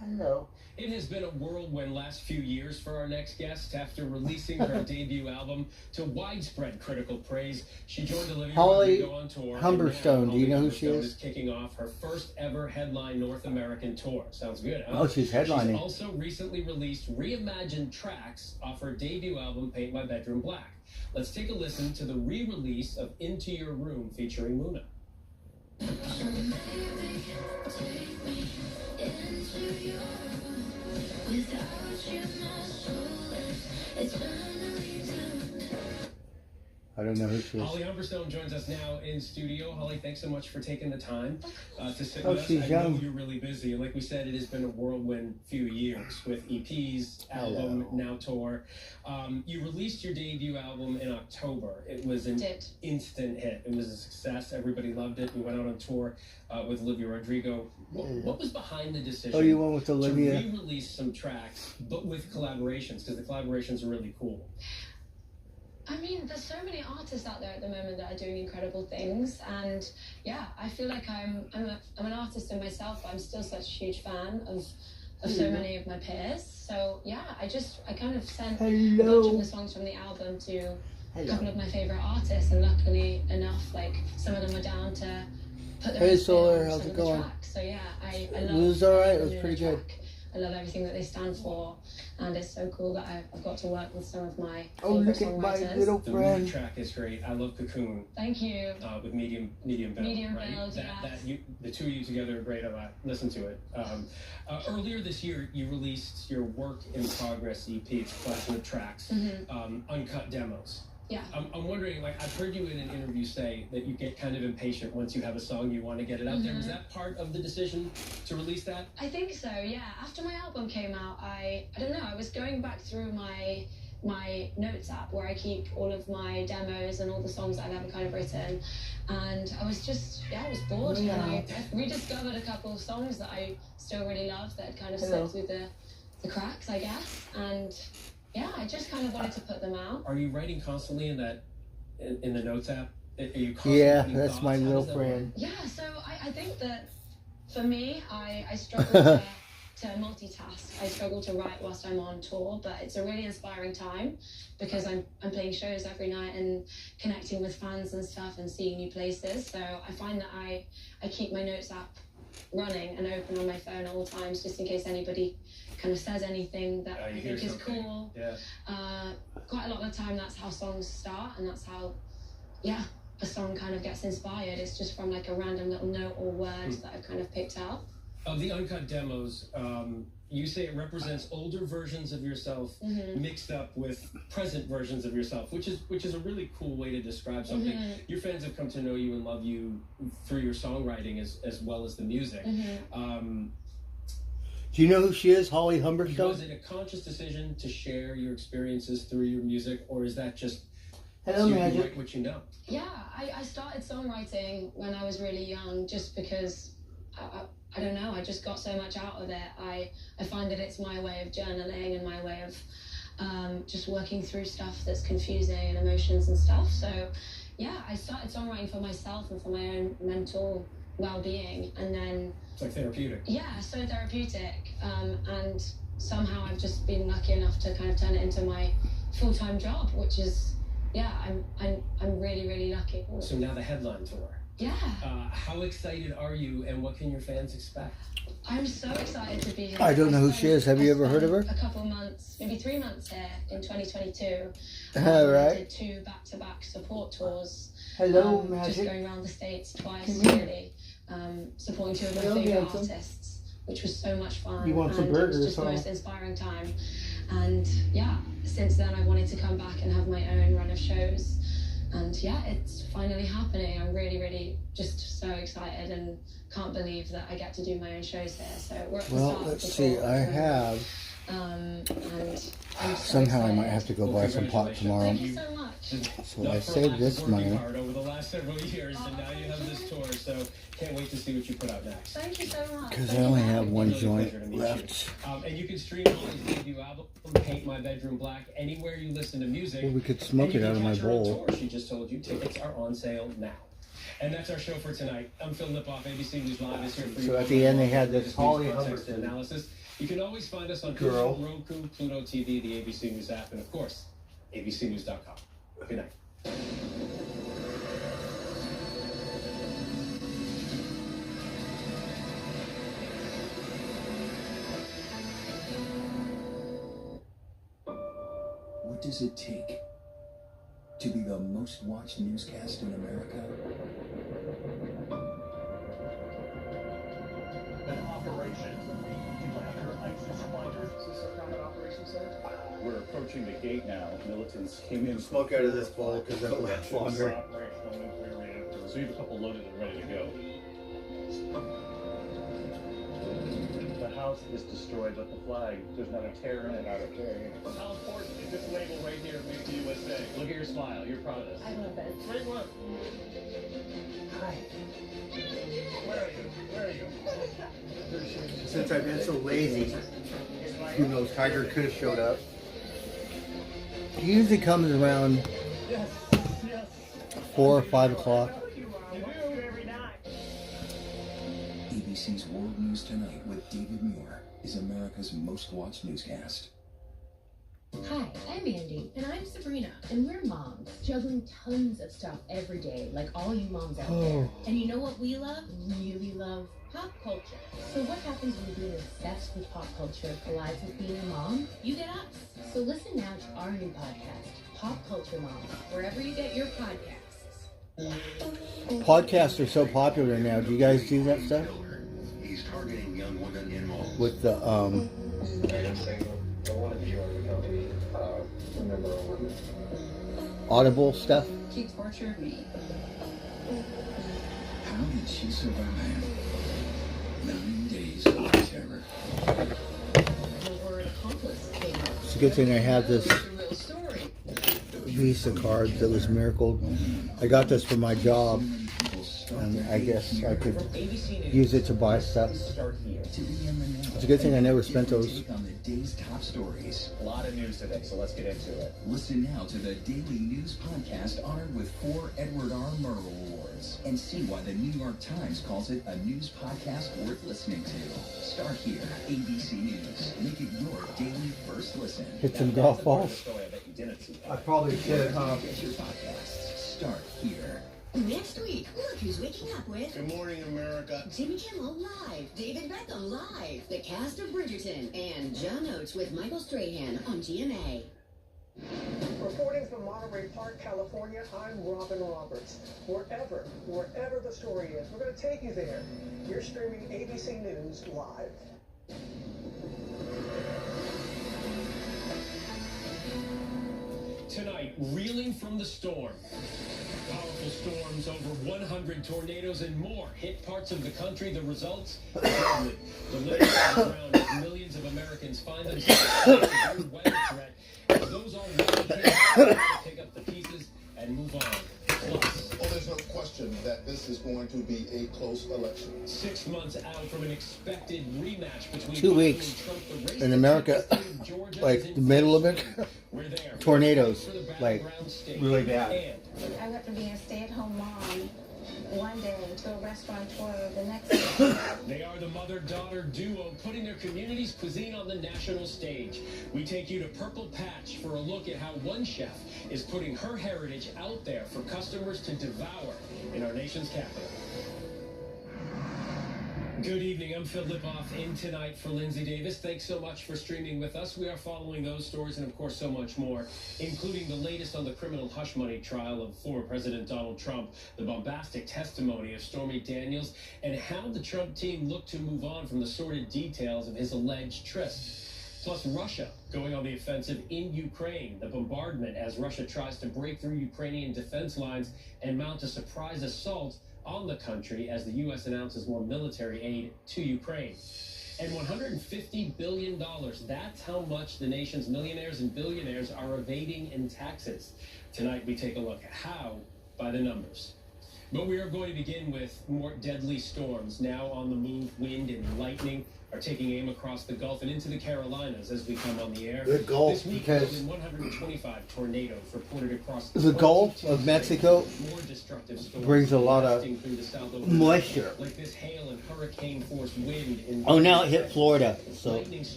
Hello. It has been a whirlwind last few years for our next guest. After releasing her debut album to widespread critical praise, she joined Olivia Holly Rodrigo on tour. Humberstone. Do you know who she Humberstone is? Kicking off her first ever headline North American tour. Sounds good, huh? Oh, she's headlining. She's also recently released reimagined tracks off her debut album, Paint My Bedroom Black. Let's take a listen to the re-release of Into Your Room featuring Muna. I don't know who she is. Holly Humberstone joins us now in studio. Holly, thanks so much for taking the time to sit Oh, with us. she's I young. know you're really busy, and like we said, it has been a whirlwind few years with EPs, album, Hello. now tour. You released your debut album in October. It was an instant hit. It was a success. Everybody loved it. We went out on tour with Olivia Rodrigo. What was behind the decision Oh, you went with Olivia? to re-release some tracks, but with collaborations? Because the collaborations are really cool. I mean, there's so many artists out there at the moment that are doing incredible things, and yeah, I feel like I'm an artist in myself. I'm still such a huge fan of so many of my peers. So yeah, I kind of sent a bunch of the songs from the album to a couple of my favorite artists, and luckily enough, like some of them were down to put their Hey, own spin Solar, on how's some it of the going? tracks. So yeah, I It love was alright, it the was Luna pretty good. track. I love everything that they stand for, and it's so cool that I've got to work with some of my Oh, favorite look at my songwriters. little The Muna friend. track is great. I love Cocoon. Thank you. With medium build, Medium right? build, The two of you together are great. I listen to it. Earlier this year, you released your Work in Progress EP. It's a collection of tracks, uncut demos. Yeah. I'm wondering, like, I've heard you in an interview say that you get kind of impatient once you have a song, you want to get it out there. Was that part of the decision to release that? I think so, yeah. After my album came out, I don't know, I was going back through my notes app where I keep all of my demos and all the songs that I've ever kind of written, and I was just, I was bored, and I rediscovered a couple of songs that I still really love that had kind of slipped through the cracks, I guess, and yeah, I just kind of wanted to put them out. Are you writing constantly in the notes app? Are you constantly Yeah, putting that's thoughts? my How little does that work? friend. Yeah, so I think that for me, I struggle to multitask. I struggle to write whilst I'm on tour, but it's a really inspiring time because I'm playing shows every night and connecting with fans and stuff and seeing new places. So I find that I keep my notes app running and open on my phone all the times just in case anybody kind of says anything that I you hear think is something. cool. Yeah. Quite a lot of the time that's how songs start, and that's how a song kind of gets inspired. It's just from like a random little note or word that I've kind of picked out. Of the uncut demos, you say it represents older versions of yourself mixed up with present versions of yourself, which is a really cool way to describe something. Your fans have come to know you and love you through your songwriting as well as the music. Do you know who she is, Holly Humberstone? Was it a conscious decision to share your experiences through your music, or is that just Hello, you Magic. write what you know? Yeah, I started songwriting when I was really young just because I don't know, I just got so much out of it. I find that it's my way of journaling and my way of just working through stuff that's confusing and emotions and stuff. So yeah, I started songwriting for myself and for my own mental well-being, and then It's like therapeutic. yeah, so therapeutic, and somehow I've just been lucky enough to kind of turn it into my full-time job, which is I'm really lucky. So now the headline tour. Yeah. How excited are you, and what can your fans expect? I'm so excited to be here. I don't know who she is. Have you ever heard of her? A couple months, maybe 3 months here in 2022. All I right. did 2 back-to-back support tours. Hello, Just Magic. going around the States twice, Come here. really. Supporting 2 of my Hello, favorite handsome. artists, which was so much fun. You want some and burgers, it was just the huh? most inspiring time. And yeah, since then I wanted to come back and have my own run of shows. And yeah, it's finally happening. I'm really just so excited and can't believe that I get to do my own shows here. So we're at the Well, start of let's the see. tour. I have. And I'm so Somehow I might excited. have to go buy some pot tomorrow. Thank you so much. So Not I for saved lack this of working money. hard over the last several years, and now you have this tour. So can't wait to see what you put out next. Thank you so much. Because I Thank you only for have having me. one Really a joint pleasure to meet you. left. And you can stream Holly's debut album, Paint My Bedroom Black, anywhere you listen to music. Well, we could smoke And you it out can of my catch her on bowl. tour. She just told you tickets are on sale now. And that's our show for tonight. I'm Phil Lipoff. ABC News Live is here for you. So at the end they had this Latest Holly news, context, Humberstone and analysis. You can always find us on girl. Google, Roku, Pluto TV, the ABC News app, and of course, abcnews.com. Good night. What does it take to be the most watched newscast in America? An operation after ISIS fighters. Is this a kind of operation, sir? We're approaching the gate now. Militants came in. Smoke out of this bowl because it'll last longer. Operational nuclear reactor. So we have a couple loaded and ready to go. The house is destroyed, but the flag, there's not a tear in it. Not a tear in it. How important is this label right here, Make the USA? Look at your smile. You're proud of this. I love it. Bring one. Hi. Where are you? Where are you? Since I've been so lazy, who knows, Tiger could have showed up. He usually comes around Yes. Yes. 4 or 5 o'clock. You do every night. ABC's World News Tonight with David Muir is America's most watched newscast. Hi, I'm Andy. And I'm Sabrina. And we're moms, juggling tons of stuff every day, like all you moms out there. And you know what we love? Really love pop culture. So what happens when being obsessed with pop culture collides with being a mom? You get us. So listen now to our new podcast, Pop Culture Mom, wherever you get your podcasts. Podcasts are so popular now. Do you guys do that stuff? He's targeting young women involved. With the Audible stuff. She tortured me. How did she survive 9 days of terror? The word accomplice came up. It's a good thing I have this It's a real story. Visa card that was miracled. I got this for my job, and I guess I could use it to buy stuff. It's a good thing I never spent those. On the day's top stories. A lot of news today, so let's get into it. Listen now to the Daily News Podcast honored with 4 Edward R. Murrow Awards and see why the New York Times calls it a news podcast worth listening to. Start here, ABC News. Make it your daily first listen. Hit some golf balls. Story I bet you didn't see. I probably should, huh? Get your podcasts. Start here. Next week, look who's waking up with Good morning, America. Jimmy Kimmel Live, David Beckham Live, the cast of Bridgerton, and John Oates with Michael Strahan on GMA. Reporting from Monterey Park, California, I'm Robin Roberts. Wherever the story is, we're going to take you there. You're streaming ABC News Live. Tonight, reeling from the storm. Powerful storms, over 100 tornadoes and more hit parts of the country. The results? Deadly. The living on the ground as millions of Americans find themselves in a severe weather threat. As those already hit pick up the pieces and move on. Plus, there's no question that this is going to be a close election. 6 months out from an expected rematch between 2 weeks Trump, the race in America, like the middle of it, tornadoes, like really bad. I went from being a stay-at-home mom one day to a restaurateur the next day. They are the mother-daughter duo putting their community's cuisine on the national stage. We take you to Purple Patch for a look at how one chef is putting her heritage out there for customers to devour in our nation's capital. Good evening, I'm Phil Lipoff in tonight for Lindsay Davis. Thanks so much for streaming with us. We are following those stories and of course so much more, including the latest on the criminal hush money trial of former President Donald Trump, the bombastic testimony of Stormy Daniels, and how the Trump team looked to move on from the sordid details of his alleged tryst. Plus Russia going on the offensive in Ukraine, the bombardment as Russia tries to break through Ukrainian defense lines and mount a surprise assault on the country as the U.S. announces more military aid to Ukraine. And $150 billion, that's how much the nation's millionaires and billionaires are evading in taxes. Tonight we take a look at how by the numbers. But we are going to begin with more deadly storms. Now on the move, wind and lightning are taking aim across the Gulf and into the Carolinas as we come on the air. The Gulf, this week, because more than 125 tornadoes reported across the Gulf of Mexico more destructive storms brings a lot of through the south over moisture. like this hail and hurricane force wind in Oh, now it hit Florida, so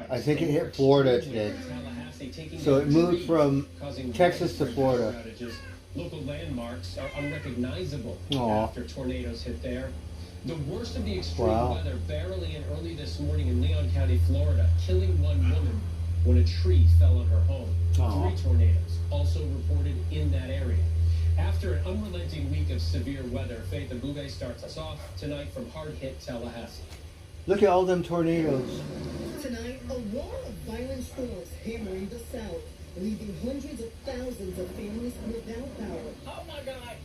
I think it hit Florida today. So it moved from Texas to Florida. Local landmarks are unrecognizable Aww. after tornadoes hit there. The worst of the extreme Wow. weather barely in early this morning in Leon County, Florida, killing one woman when a tree fell on her home. Aww. 3 tornadoes also reported in that area. After an unrelenting week of severe weather, Faith Abube starts us off tonight from hard-hit Tallahassee. Look at all them tornadoes. Tonight, a wall of violent storms hammering the south, leaving hundreds of thousands of families without power. Oh my God!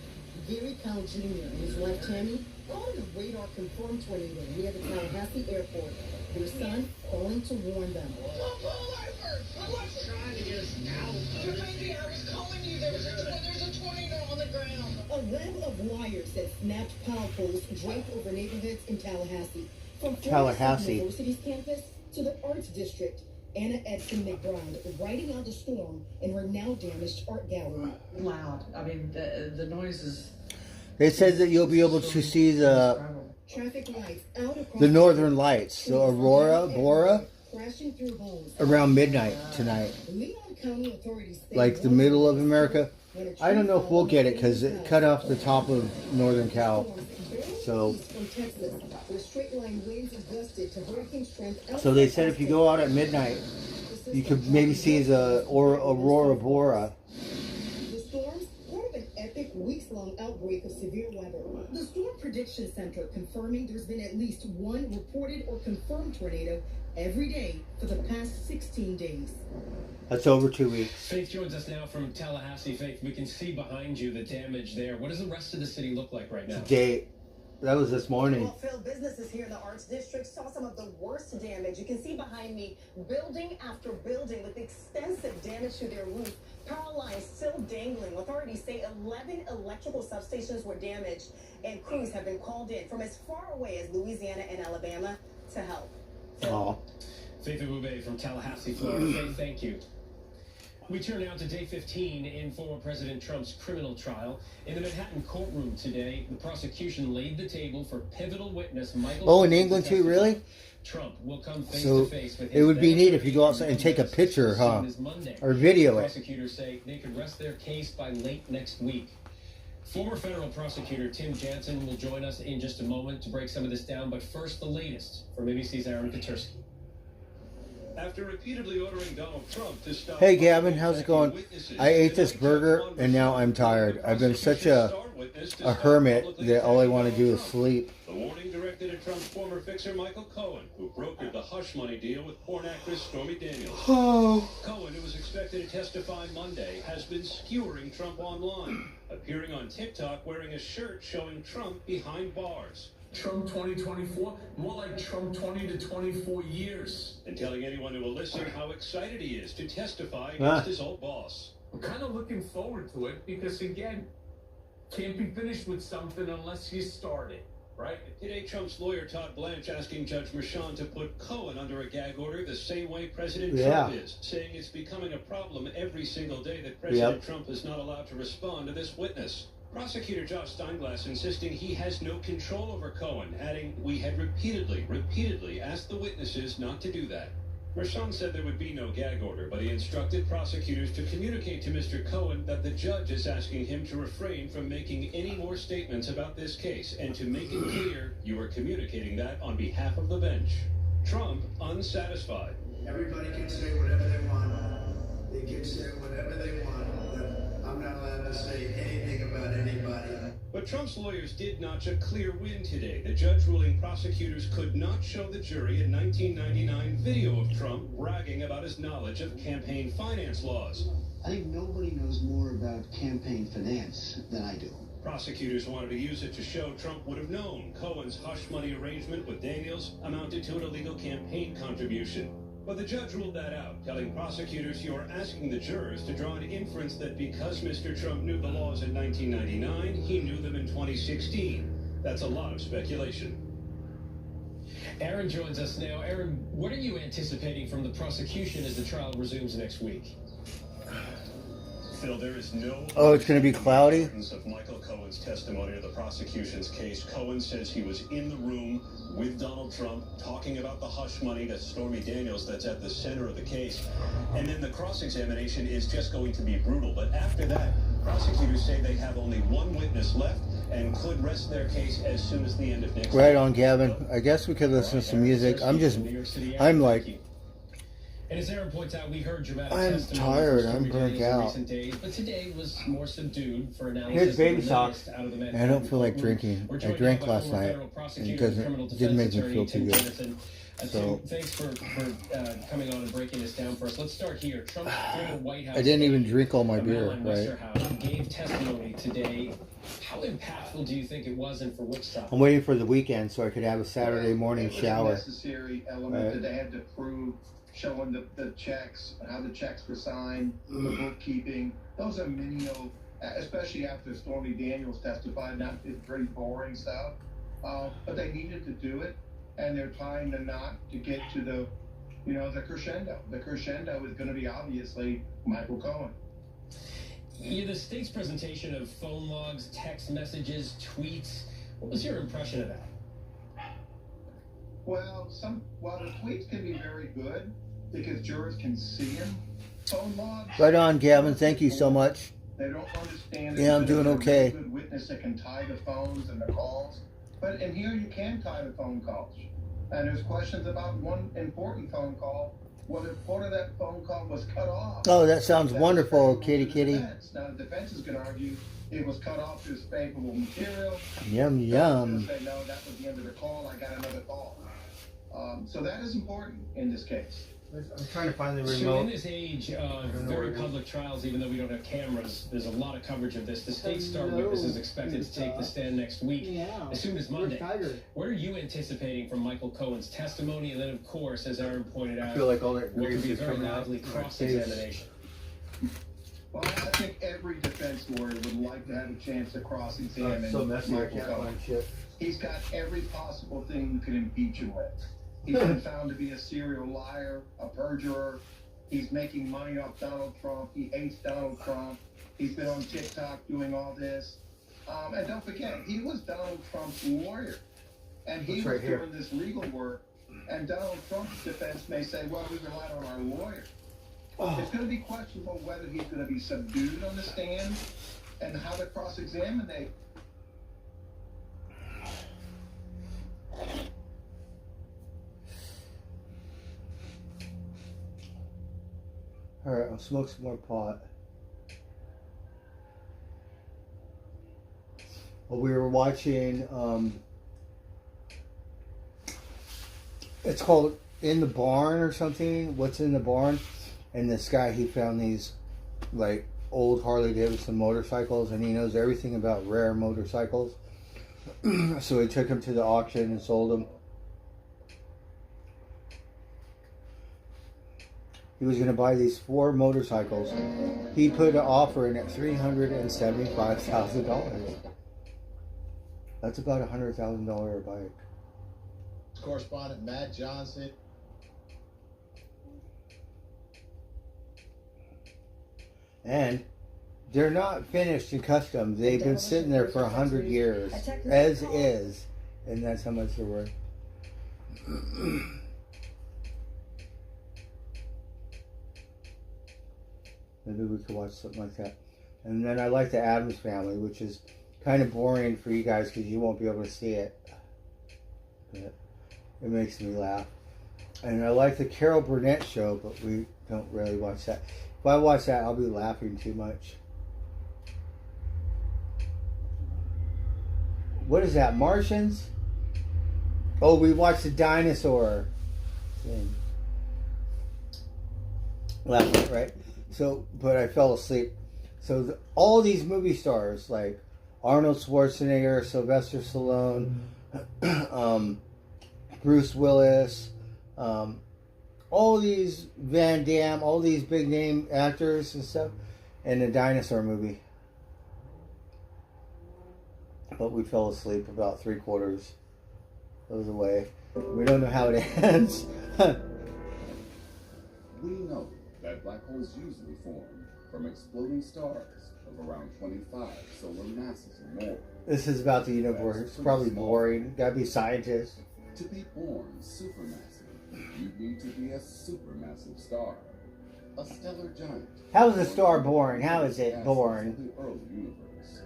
Gary Powell Jr. and his wife Tammy caught in a radar-confirmed tornado near the Tallahassee airport. Their son calling to warn them. I was trying to get us out. Baby, I was calling you. There's a tornado on the ground. A web of wires that snapped power poles draped over neighborhoods in Tallahassee. From Tallahassee University's campus to the Arts District. Anna Edson McBride writing out the storm in her now damaged art gallery. Loud. I mean, the noise is. They said that you'll be able to see the Traffic lights out across northern lights, the aurora, Bora, crashing through homes. around midnight tonight. Leon County authorities say Like the middle of America. I don't know if we'll get it because it cut off the top of northern Cal. So they said if you go out at midnight, you could maybe see the aurora Bora. The storms, part of an epic weeks-long outbreak of severe weather. The Storm Prediction Center confirming there's been at least one reported or confirmed tornado every day for the past 16 days. That's over 2 weeks. Faith joins us now from Tallahassee. Faith, we can see behind you the damage there. What does the rest of the city look like right now? Today, that was this morning. Well, Phil, businesses here in the Arts District saw some of the worst damage. You can see behind me building after building with extensive damage to their roof. Power lines still dangling. Authorities say 11 electrical substations were damaged, and crews have been called in from as far away as Louisiana and Alabama to help. Oh. Faith Abube from Tallahassee, Florida. Faith, thank you. We turn now to day 15 in former President Trump's criminal trial. In the Manhattan courtroom today, the prosecution laid the table for pivotal witness Michael. Oh, in England too, really? Trump will come face So to face with it would be neat if you go outside and take a picture, huh? Or video it. Prosecutors say they could rest their case by late next week. Former federal prosecutor Tim Jansen will join us in just a moment to break some of this down. But first, the latest from ABC's Aaron Katursky. After repeatedly ordering Donald Trump to stop. Hey Gavin, how's it going? I ate this burger and now I'm tired. I've been such a hermit that all I want to do is sleep. The warning directed at Trump's former fixer Michael Cohen, who brokered the hush money deal with porn actress Stormy Daniels. Oh. Cohen, who was expected to testify Monday, has been skewering Trump online, appearing on TikTok wearing a shirt showing Trump behind bars. Trump 2024, more like Trump 20 to 24 years. And telling anyone who will listen how excited he is to testify against his old boss. I'm kind of looking forward to it because, again, can't be finished with something unless you start it, right? Today, Trump's lawyer Todd Blanche asking Judge Merchan to put Cohen under a gag order the same way President Trump is, saying it's becoming a problem every single day that President Trump is not allowed to respond to this witness. Prosecutor Josh Steinglass insisting he has no control over Cohen, adding, "We had repeatedly asked the witnesses not to do that." Merchan said there would be no gag order, but he instructed prosecutors to communicate to Mr. Cohen that the judge is asking him to refrain from making any more statements about this case, and to make it clear you are communicating that on behalf of the bench. Trump unsatisfied. Everybody can say whatever they want. They can say whatever they want. I'm not allowed to say anything about anybody. But Trump's lawyers did notch a clear win today. The judge ruling prosecutors could not show the jury a 1999 video of Trump bragging about his knowledge of campaign finance laws. I think nobody knows more about campaign finance than I do. Prosecutors wanted to use it to show Trump would have known Cohen's hush money arrangement with Daniels amounted to an illegal campaign contribution. But the judge ruled that out, telling prosecutors you are asking the jurors to draw an inference that because Mr. Trump knew the laws in 1999, he knew them in 2016. That's a lot of speculation. Aaron joins us now. Aaron, what are you anticipating from the prosecution as the trial resumes next week? Phil, there is no... Oh, it's going to be cloudy? ...of Michael Cohen's testimony to the prosecution's case. Cohen says he was in the room with Donald Trump talking about the hush money to Stormy Daniels that's at the center of the case. And then the cross-examination is just going to be brutal. But after that, prosecutors say they have only one witness left and could rest their case as soon as the end of next week. Right on, Gavin. I guess we could listen to some music. I'm like... And as Aaron points out, we heard dramatic I'm testimony tired. from I'm burnt out. recent days, but today was more subdued for analysis. Here's baby of socks. out of the I don't feel like drinking. I drank last night. It didn't make me feel too good. So thanks for coming on and breaking this down for us. Let's start here. Trump, former White House. I didn't even drink all my beer, Madeleine right? Westerhout gave testimony today. How impactful do you think it was, and for which side? I'm waiting for the weekend so I could have a Saturday morning shower. It was a necessary element that they had to prove, showing the checks, how the checks were signed, the bookkeeping. Those are menial, especially after Stormy Daniels testified. Not it's very boring stuff, but they needed to do it, and they're tying the knot to get to the crescendo. The crescendo is going to be obviously Michael Cohen. The state's presentation of phone logs, text messages, tweets. What was your impression of that? Well, the tweets can be very good because jurors can see them. Phone logs. Right on, Gavin. Thank you so much. They don't understand. Yeah, I'm doing okay. A good witness that can tie the phones and the calls, and here you can tie the phone calls. And there's questions about one important phone call Well, if part of that phone call was cut off. Oh, that sounds that's wonderful, favorable kitty to the kitty. defense. Now, the defense is going to argue it was cut off as favorable material. Yum, Say, yum. no, that was the end of the call. I got another call. So that is important in this case. I'm trying to find the So remote. in this age of very public trials, even though we don't have cameras, there's a lot of coverage of this. The state star witness is expected to take the stand next week, as soon as Monday. What are you anticipating from Michael Cohen's testimony? And then, of course, as Aaron pointed out, I feel like all that what could grease be a is very coming out lively of my cross-examination. Well, I think every defense lawyer would like to have a chance to cross-examine So messy, I Michael can't Cohen. find shit. He's got every possible thing you can impeach him with. He's been found to be a serial liar, a perjurer. He's making money off Donald Trump. He hates Donald Trump. He's been on TikTok doing all this. And don't forget, he was Donald Trump's lawyer. And he was doing this legal work. And Donald Trump's defense may say, well, we relied on our lawyer. It's going to be questionable whether he's going to be subdued on the stand and how to cross-examine. Alright, I'll smoke some more pot. Well, we were watching, it's called In the Barn or something. What's in the Barn? And this guy, he found these, like, old Harley Davidson motorcycles, and he knows everything about rare motorcycles. So he took them to the auction and sold them. He was going to buy these 4 motorcycles. He put an offer in at $375,000. That's about $100,000 a bike. Correspondent Matt Johnson. And they're not finished in custom. They've been sitting there for 100 years, as is. And that's how much they're worth. Maybe we could watch something like that. And then I like the Addams Family, which is kind of boring for you guys because you won't be able to see it. But it makes me laugh. And I like the Carol Burnett show, but we don't really watch that. If I watch that, I'll be laughing too much. What is that, Martians? Oh, we watched the dinosaur thing. Last night, right? So, but I fell asleep. So all these movie stars, like Arnold Schwarzenegger, Sylvester Stallone, Bruce Willis, all these Van Damme, all these big name actors and stuff, in a dinosaur movie. But we fell asleep about 3/4 of the way. We don't know how it ends. We know that black holes usually form from exploding stars of around 25 solar masses or more. This is about the universe. It's probably boring. Gotta be scientists. To be born supermassive, you need to be a supermassive star, a stellar giant. How is a star born? How is it born? The early universe.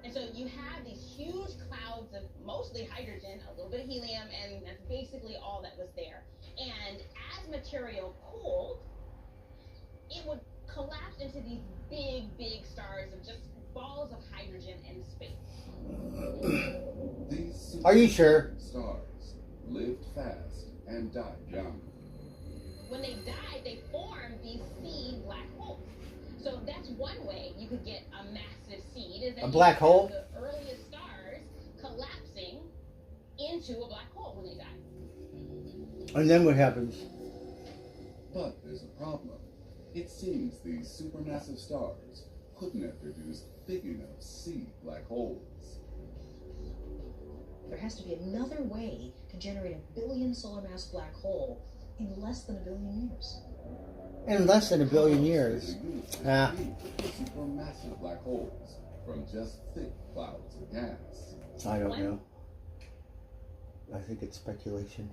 And so you have these huge clouds of mostly hydrogen, a little bit of helium, and that's basically all that was there. And as material cooled, it would collapse into these big, big stars of just balls of hydrogen in space. These Are you sure? Stars lived fast and died young. When they died, they formed these seed black holes. So that's one way you could get a massive seed. Is that A black hole? The earliest stars collapsing into a black hole when they die. And then what happens? But there's a problem. It seems these supermassive stars couldn't have produced big enough seed black holes. There has to be another way to generate a billion solar mass black hole in less than 1 billion years. In less than 1 billion years. Ah. Supermassive black holes from just thick clouds of gas. I don't know. I think it's speculation.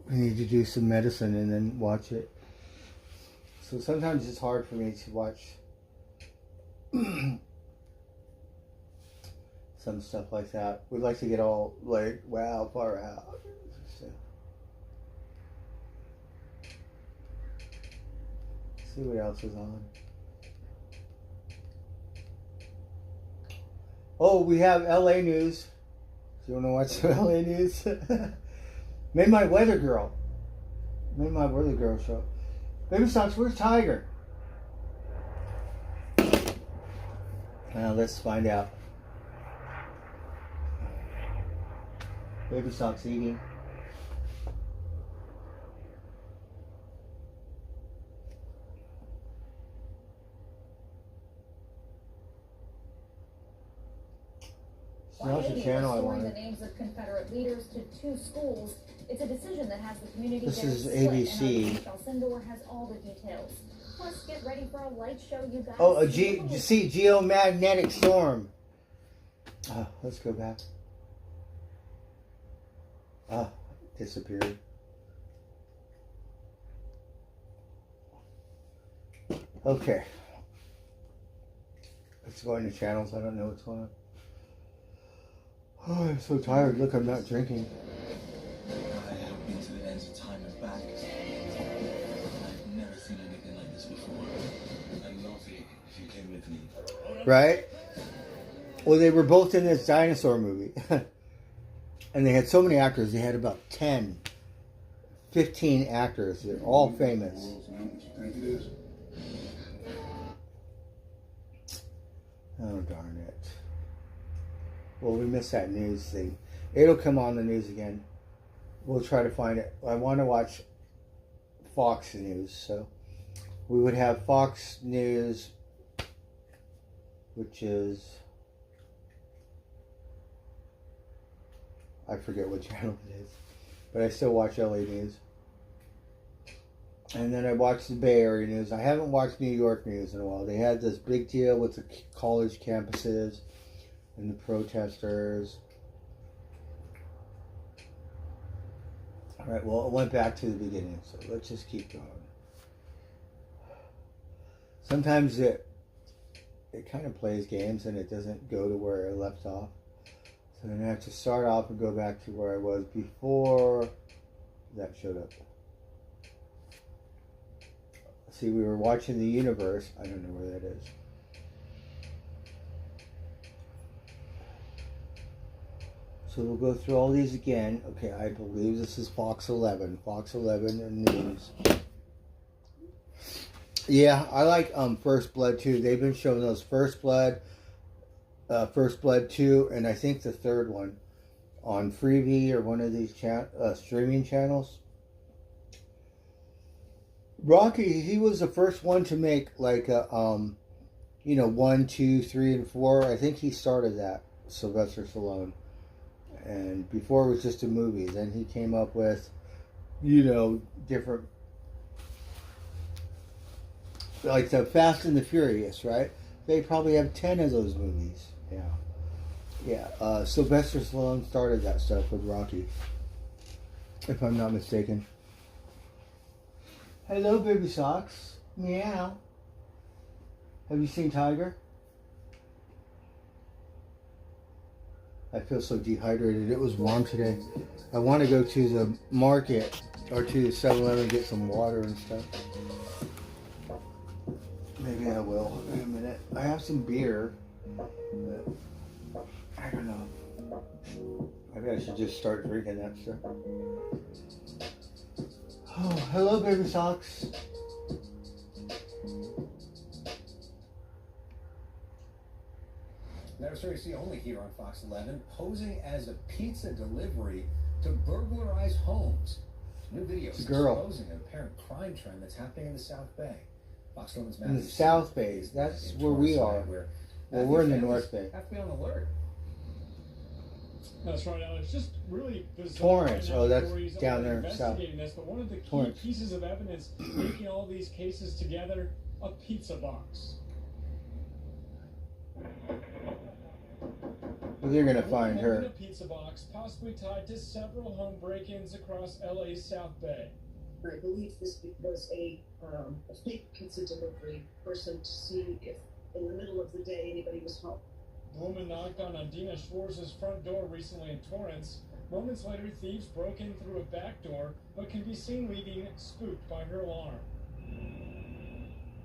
We need to do some medicine and then watch it. So sometimes it's hard for me to watch some stuff like that. We like to get all like, wow, far out. So. See what else is on. Oh, we have LA news. Do you want to watch some LA news? Made my weather girl. Made my weather girl show. Baby Socks, where's Tiger? Let's find out. Baby Socks eating. That's the channel I wanted. The names of Confederate leaders to 2 schools. It's a decision that has the community. This is ABC. Sindor has all the details. Plus, get ready for a light show, you guys. Oh, geomagnetic storm. Let's go back. Disappeared. Okay. Let's go into channels. I don't know what's going on. Oh, I'm so tired. Look, I'm not drinking. I have been to the ends of time and back. I've never seen anything like this before. I'd love it if you came with me. Right? Well, they were both in this dinosaur movie. And they had so many actors. They had about 10, 15 actors. They're all famous. Oh, darn it. Well, we missed that news thing. It'll come on the news again. We'll try to find it. I want to watch Fox News. So we would have Fox News, which is... I forget what channel it is. But I still watch LA News. And then I watch the Bay Area News. I haven't watched New York News in a while. They had this big deal with the college campuses and the protesters. Alright, well, it went back to the beginning, so let's just keep going. Sometimes it kind of plays games and it doesn't go to where I left off. So then I have to start off and go back to where I was before that showed up. See, we were watching the universe. I don't know where that is. So we'll go through all these again. Okay, I believe this is Fox 11. Fox 11 and news. Yeah, I like First Blood too. They've been showing those First Blood 2, and I think the third one on Freevee or one of these streaming channels. Rocky, he was the first one to make like a 1, 2, 3, and 4. I think he started that, Sylvester Stallone. And before it was just a movie. Then he came up with, different, like the Fast and the Furious, right? They probably have 10 of those movies. Yeah. Sylvester Stallone started that stuff with Rocky, if I'm not mistaken. Hello, Baby Socks. Meow. Have you seen Tiger? I feel so dehydrated. It was warm today. I want to go to the market or to the 7-Eleven and get some water and stuff. Maybe I will in a minute. I have some beer. But I don't know. Maybe I should just start drinking that stuff. Oh, hello, Baby Socks. Never Story See only here on Fox 11, posing as a pizza delivery to burglarize homes. New video exposing an apparent crime trend that's happening in the South Bay. Fox 11's in the South Bay, that's where we are. Well, we're in the North Bay. Have to be on alert. That's right, Alex. Just really bizarre. Torrance. Oh, that's down there south. This, but one of the key pieces of evidence linking all these cases together, a pizza box. Well, they're gonna find her. A pizza box, possibly tied to several home break-ins across LA's South Bay. I believe this was a fake pizza delivery person to see if, in the middle of the day, anybody was home. The woman knocked on Adina Schwarz's front door recently in Torrance. Moments later, thieves broke in through a back door, but can be seen leaving spooked by her alarm.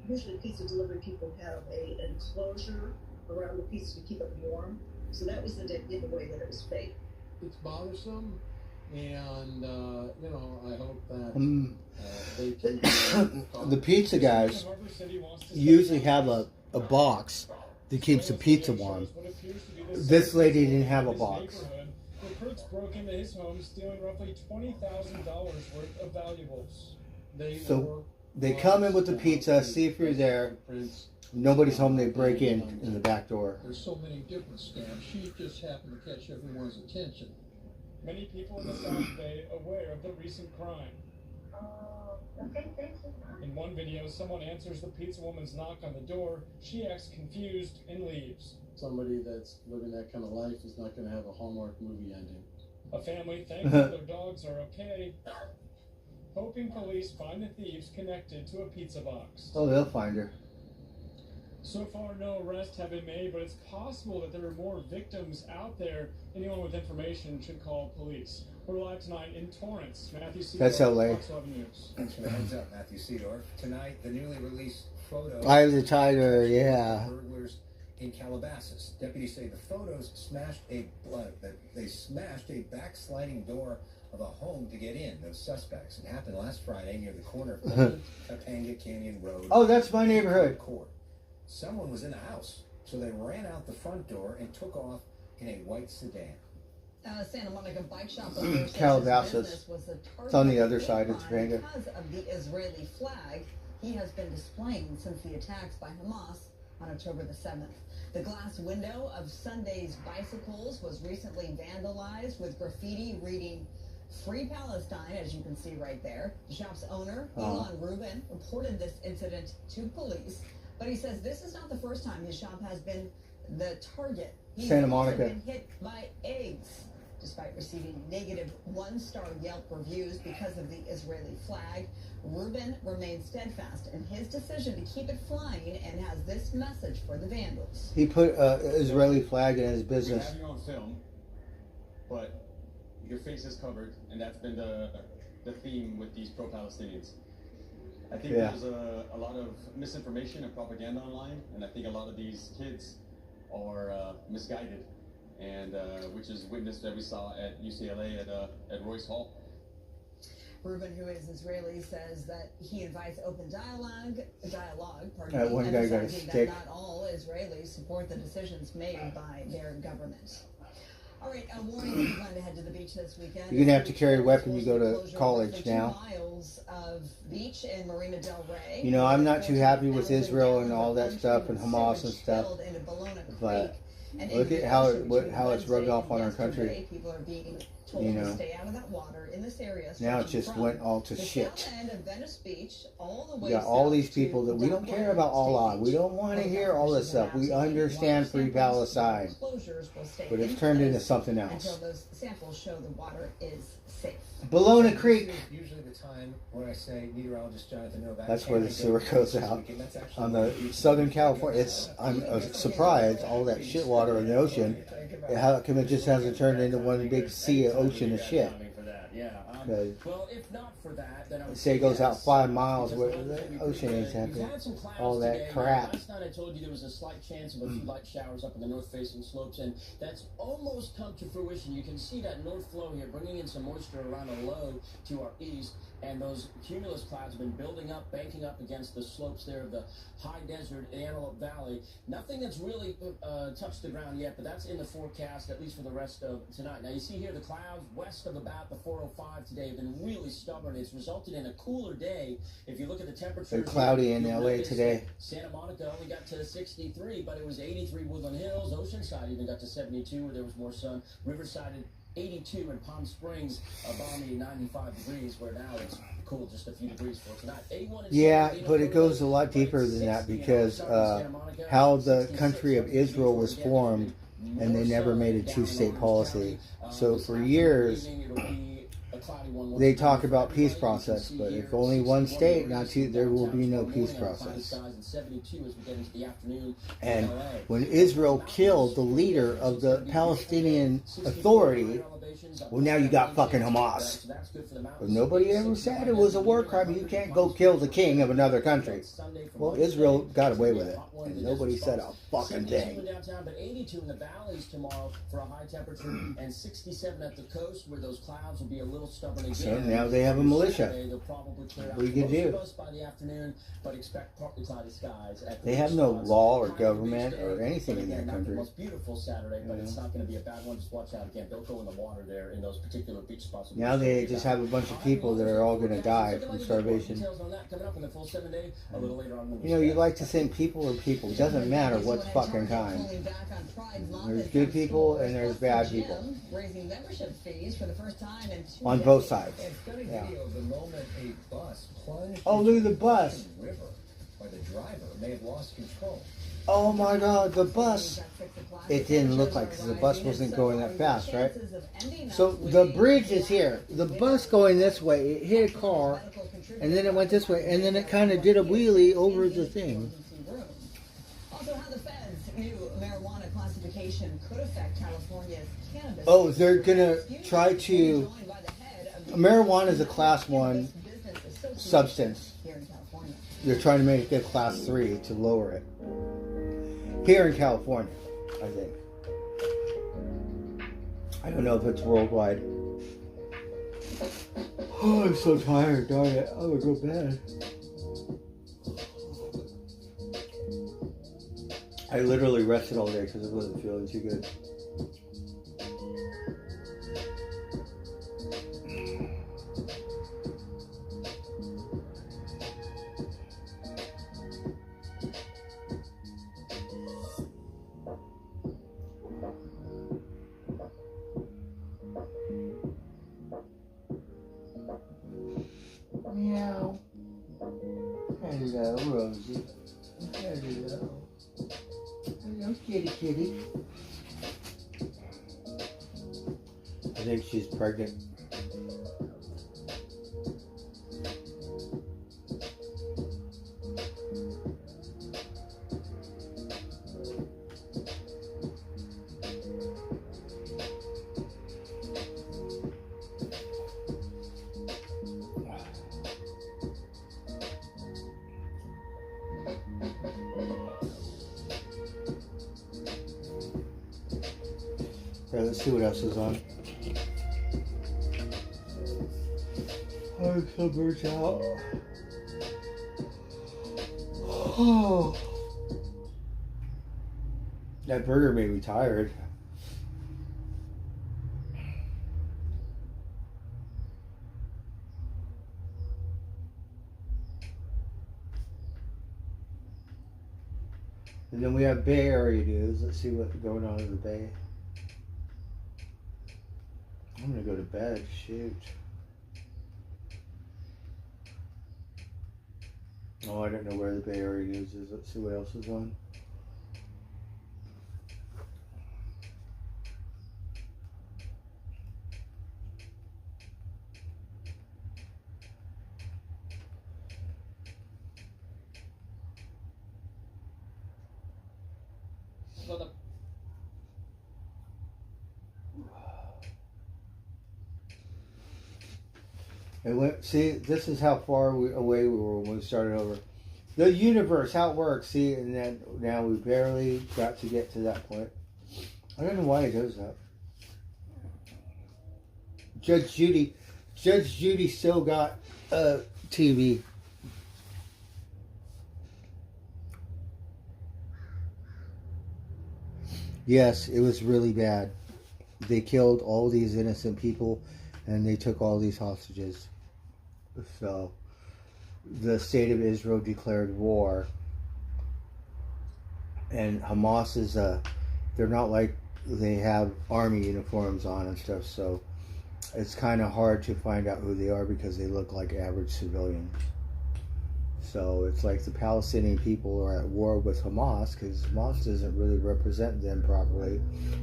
Usually pizza delivery people have an enclosure around the pizza to keep it warm. So that was the giveaway that it was fake. It's bothersome, and I hope that they can. The pizza guys usually have a box that keeps the pizza warm. This lady didn't have a box. The crooks broke into his home, stealing roughly $20,000 worth of valuables. So they come in with the pizza, see if you're there. Nobody's home, they break in the back door. There's so many different scams. She just happened to catch everyone's attention. Many people in the South Bay aware of the recent crime. In one video, someone answers the pizza woman's knock on the door. She acts confused and leaves. Somebody that's living that kind of life is not going to have a Hallmark movie ending. A family thankful their dogs are okay, hoping police find the thieves connected to a pizza box. Oh, they'll find her. So far, no arrests have been made, but it's possible that there are more victims out there. Anyone with information should call police. We're live tonight in Torrance. Matthew Seedorf, That's LA. Fox 11 News. Thanks for the heads up, Matthew Seedorf. Tonight, the newly released photo Eye of the Tiger, yeah. of burglars in Calabasas. Deputies say the photos smashed a backsliding door of a home to get in. Those suspects. It happened last Friday near the corner of Topanga Canyon Road. Oh, that's my neighborhood. Court. Someone was in the house, so they ran out the front door and took off in a white sedan. Santa Monica bike shop owner says Calabasas. his business was the target It's on the of other hate side of crime Topanga. because of the Israeli flag he has been displaying since the attacks by Hamas on October the 7th. The glass window of Sunday's bicycles was recently vandalized with graffiti reading "Free Palestine," as you can see right there. The shop's owner, Elon Rubin, reported this incident to police, but he says this is not the first time his shop has been the target. He's Santa also Monica. been hit by eggs, despite receiving negative one-star Yelp reviews because of the Israeli flag. Rubin remains steadfast in his decision to keep it flying and has this message for the vandals. He put Israeli flag in his business. You have you on film, but your face is covered, and that's been the theme with these pro-Palestinians. I think there's a lot of misinformation and propaganda online, and I think a lot of these kids are misguided, and which is witnessed that we saw at UCLA at Royce Hall. Rubin, who is Israeli, says that he invites open dialogue. That one guy got a emphasizing stick. that not all Israelis support the decisions made by their government. All right, a warning if you plan to head to the beach this weekend. You're gonna have to carry a weapon. You go to college now. 2 miles of beach in Marina Del Rey. You know, I'm not too happy with Israel and all that stuff and Hamas and stuff, but look at how it's rubbed off on our country. People are being told You know. to stay out of that water in this area. Now it just went all to the shit. south end of Venice Beach, all the way We got all south these to people that we don't care about Allah. We don't want to hear all this stuff. We understand free Palestine, closures will stay but it's in turned into place something until else. those samples show the water is safe. Bologna Creek. Usually the time when I say meteorologist Jonathan Novak. That's where the sewer goes out on the Southern California. I'm surprised all that shit water in the ocean. How come it just hasn't turned into one big sea of ocean of shit? Well, if not for that, then I would Say it goes out 5 miles where the ocean is having all that crap. Last night I told you there was a slight chance of a few light showers up in the north-facing slopes, and that's almost come to fruition. You can see that north flow here bringing in some moisture around a low to our east, and those cumulus clouds have been building up, banking up against the slopes there of the high desert Antelope Valley. Nothing that's really touched the ground yet, but that's in the forecast, at least for the rest of tonight. Now, you see here the clouds west of about the 405 today have been really stubborn. It's resulted in a cooler day. If you look at the temperatures, It's cloudy in LA today. Santa Monica only got to 63, but it was 83 Woodland Hills. Oceanside even got to 72 where there was more sun. Riverside at 82, and Palm Springs a balmy 95 degrees, where now it's cool just a few degrees for tonight. 81 and Yeah, 70, but it goes a lot deeper than that because how the country of Israel was formed, and they never made a two-state policy. So for years, they talk about peace process, but if only one state, not two, there will be no peace process. And when Israel killed the leader of the Palestinian Authority, well, now you got fucking Hamas. But nobody ever said it was a war crime. You can't go kill the king of another country. Well, Israel got away with it, and nobody said a fucking thing. Downtown, but 82 in the valleys tomorrow for a high temperature, and 67 at the coast where those clouds will be a little stubborn again. So now they have a militia. What do you do? By the afternoon, but expect partly cloudy skies. They have no law or government or anything in their country. Most beautiful Saturday, but it's not going to be a bad one. Just watch out again. Don't go in the water there in those particular beach spots. Now they just have a bunch of people that are all going to die from starvation. You know, you like to think people are people. It doesn't matter what fucking kind. There's good people and there's bad people. Raising membership fees for the first time in 2 on both sides. Yeah. The moment a bus plunged oh, look at the bus. the river, where the driver may have lost control. Oh my God, the bus. It didn't look like, because the bus wasn't going that fast, right? So the bridge is here. The bus going this way, it hit a car, and then it went this way, and then it kind of did a wheelie over the thing. Also, how the Fed's new marijuana classification could affect California's cannabis. Oh, they're gonna try to. Marijuana is a class 1 substance. They're trying to make it a class 3 to lower it. Here in California, I think. I don't know if it's worldwide. Oh, I'm so tired, darn it. I'm gonna go to bed. I literally rested all day because I wasn't feeling too good. Meow. Hello, Rosie. Hello. Hello, kitty kitty. I think she's pregnant. Alright, let's see what else is on. I'm so burnt out. Oh. That burger made me tired. And then we have Bay Area news. Let's see what's going on in the Bay. I'm gonna go to bed, shoot. Oh, I don't know where the Bay Area news is. Let's see what else is on. And see, this is how far away we were when we started over. The universe, how it works. See, and then now we barely got to get to that point. I don't know why it does that. Judge Judy still got TV. Yes, it was really bad. They killed all these innocent people, and they took all these hostages. So, the state of Israel declared war, and Hamas is they're not like they have army uniforms on and stuff, so it's kind of hard to find out who they are because they look like average civilians. So it's like the Palestinian people are at war with Hamas because Hamas doesn't really represent them properly,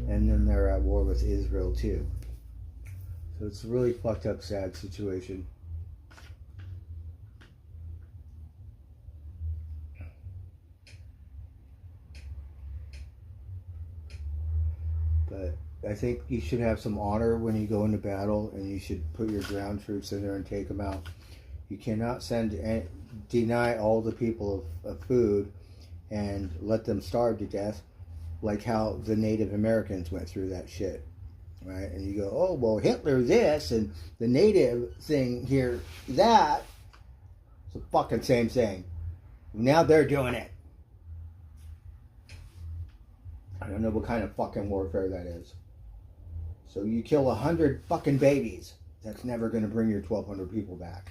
and then they're at war with Israel too. So it's a really fucked up, sad situation. But I think you should have some honor when you go into battle, and you should put your ground troops in there and take them out. You cannot deny all the people of food and let them starve to death, like how the Native Americans went through that shit, right? And you go, oh, well, Hitler this, and the Native thing here, that. It's the fucking same thing. Now they're doing it. I don't know what kind of fucking warfare that is. So you kill 100 fucking babies. That's never going to bring your 1,200 people back.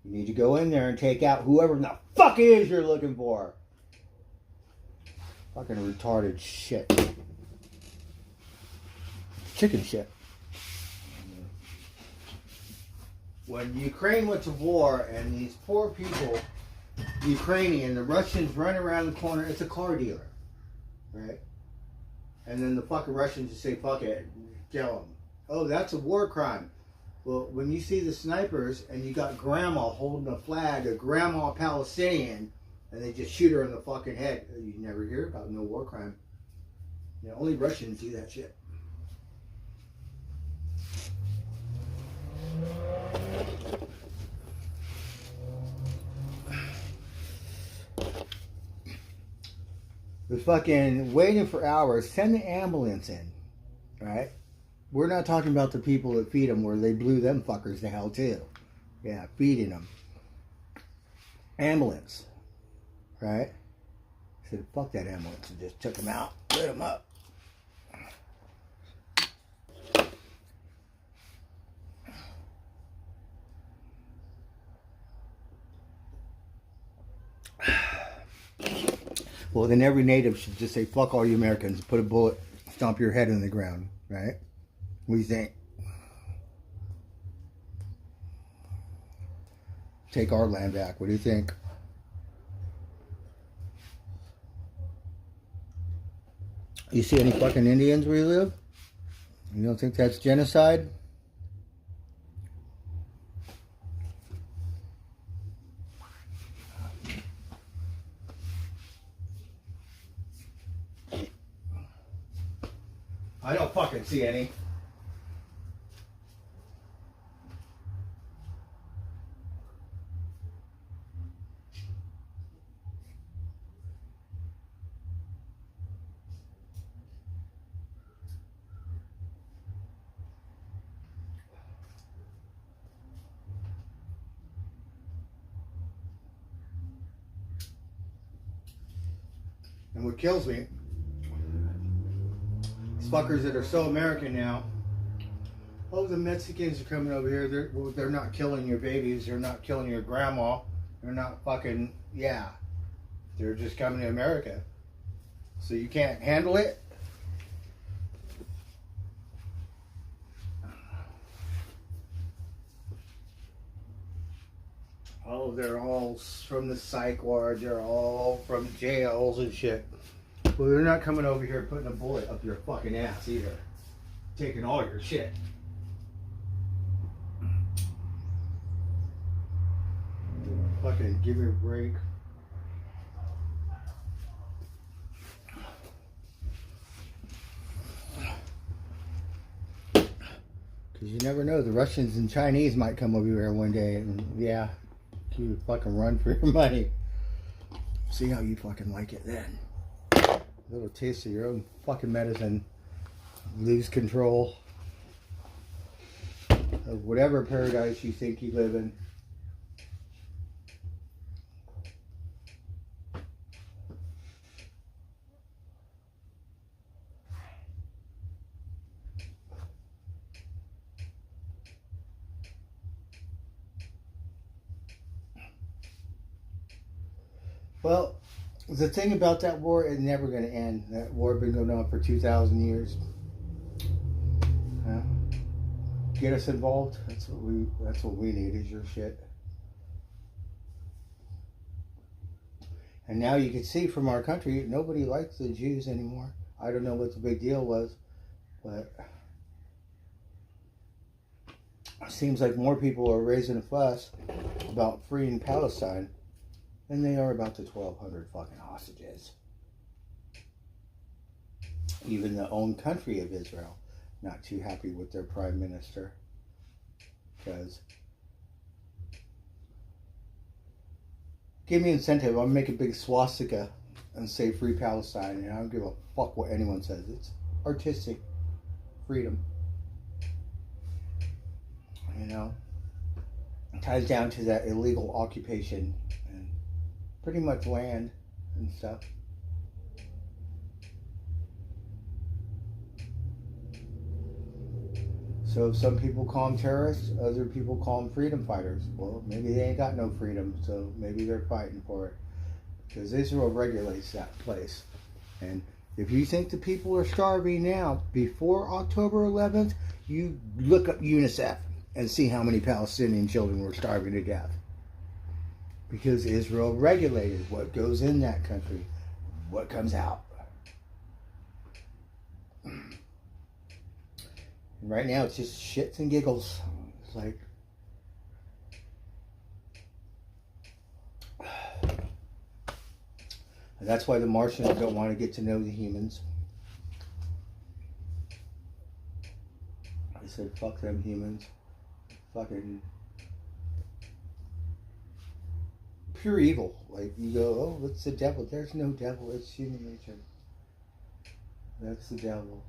You need to go in there and take out whoever the fuck it is you're looking for. Fucking retarded shit. Chicken shit. When Ukraine went to war and these poor people, Ukrainian, the Russians run around the corner, it's a car dealer, right? And then the fucking Russians just say, fuck it, kill them. Oh, that's a war crime. Well, when you see the snipers and you got grandma holding a flag, a grandma Palestinian, and they just shoot her in the fucking head, you never hear about no war crime. You know, only Russians do that shit. They're fucking waiting for hours. Send the ambulance in, right? We're not talking about the people that feed them, where they blew them fuckers to hell too. Yeah, feeding them. Ambulance, right? I said, fuck that ambulance, and just took them out, lit them up. Well, then every native should just say, fuck all you Americans, put a bullet, stomp your head in the ground, right? What do you think? Take our land back. What do you think? You see any fucking Indians where you live? You don't think that's genocide? I don't fucking see any. And what kills me, these fuckers that are so American now, oh, the Mexicans are coming over here, they're not killing your babies, they're not killing your grandma, they're not fucking, yeah, they're just coming to America. So you can't handle it? Oh, they're all from the psych ward, they're all from jails and shit. Well, they're not coming over here putting a bullet up your fucking ass either. Taking all your shit. Fucking give me a break. Because you never know, the Russians and Chinese might come over here one day and, yeah, you fucking run for your money. See how you fucking like it then. A little taste of your own fucking medicine. Lose control of whatever paradise you think you live in. Well, the thing about that war, it's never going to end. That war been going on for 2,000 years. Get us involved. That's what we need is your shit. And now you can see from our country, nobody likes the Jews anymore. I don't know what the big deal was, but seems like more people are raising a fuss about freeing Palestine than they are about the 1,200 fucking hostages. Even the own country of Israel not too happy with their prime minister, because give me incentive. I'll make a big swastika and say free Palestine, and I don't give a fuck what anyone says. It's artistic freedom. You know, it ties down to that illegal occupation and pretty much land and stuff. So some people call them terrorists, other people call them freedom fighters. Well, maybe they ain't got no freedom, so maybe they're fighting for it. Because Israel regulates that place. And if you think the people are starving now, before October 11th, you look up UNICEF and see how many Palestinian children were starving to death. Because Israel regulated what goes in that country, what comes out. And right now it's just shits and giggles. It's like, and that's why the Martians don't want to get to know the humans. I said, fuck them humans. Fucking pure evil. Like, you go, oh, it's the devil. There's no devil. It's human nature. That's the devil.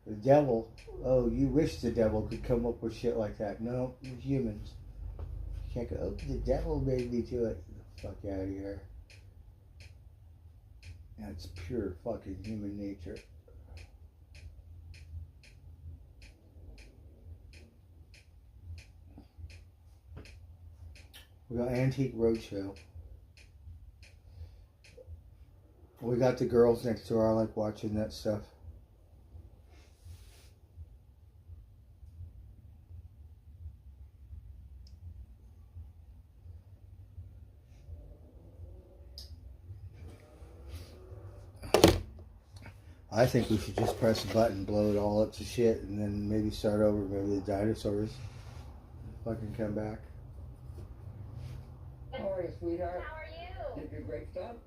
The devil, oh, you wish the devil could come up with shit like that. No, you're humans. You can't go, oh, the devil made me do it. Get the fuck out of here. That's pure fucking human nature. We got Antique Roadshow. We got the girls next door. I like watching that stuff. I think we should just press a button, blow it all up to shit, and then maybe start over. Maybe the dinosaurs fucking come back. How are you, sweetheart? How are you? Did you great stuff?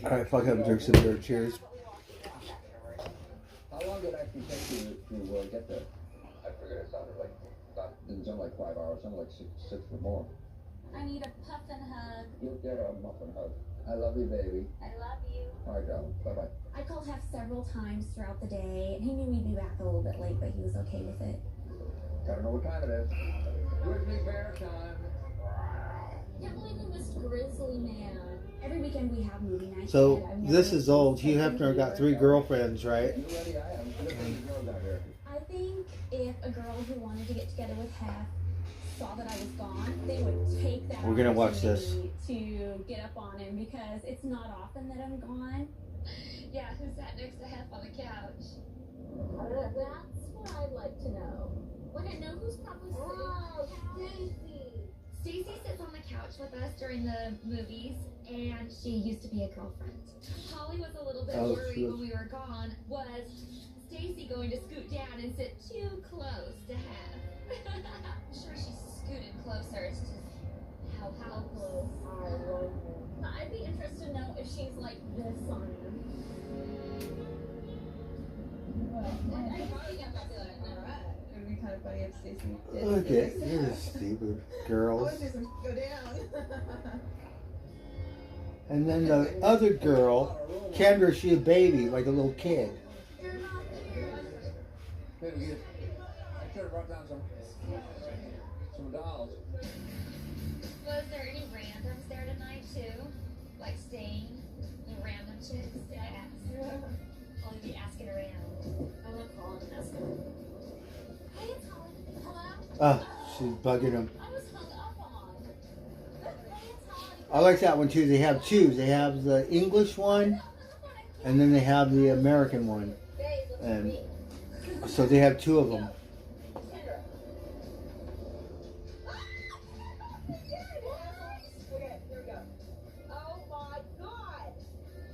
Alright, fuck up, drink some beer. Cheers. How long did it actually take you to get there? I figured it sounded like, didn't sound like 5 hours, it sounded like six or more. I need a puff and hug. You'll get a muffin hug. I love you, baby. I love you. All right, darling. Bye-bye. I called Hef several times throughout the day, and he knew we'd be back a little bit late, but he was okay with it. Gotta know what time it is. Grizzly bear time. Can't believe we missed Grizzly Man. Every weekend we have movie nights. So, this is old. Hugh Hefner got 3 girlfriends, right? I think if a girl who wanted to get together with Hef saw that I was gone, they would take that We're gonna watch this. to get up on him, because it's not often that I'm gone. Yeah, who sat next to Hef on the couch? That's what I'd like to know. Want to know who's probably sitting? Stacy. Stacy sits on the couch with us during the movies, and she used to be a girlfriend. Holly was a little bit worried when we were gone. Was Stacy going to scoot down and sit too close to Hef? I'm sure she's scooted closer. It's just how close. I'd be interested to know if she's like this on him. I probably got back to that. It would be kind of funny if Stacey did. Okay, you're stupid girls. Go down. And then the other girl, Kendra, she a baby, like a little kid. I should have brought down some dolls. Was there any randoms there tonight too? Like staying? The random chicks? Yeah. I'll be asking around. I'm gonna call him and ask him. Hey, it's Holly. Hello? Ah, she's bugging him. I was hung up on. Hey, it's Holly. I like that one too. They have 2. They have the English one, and then they have the American one. And so they have 2 of them. Okay, here we go. Oh my God!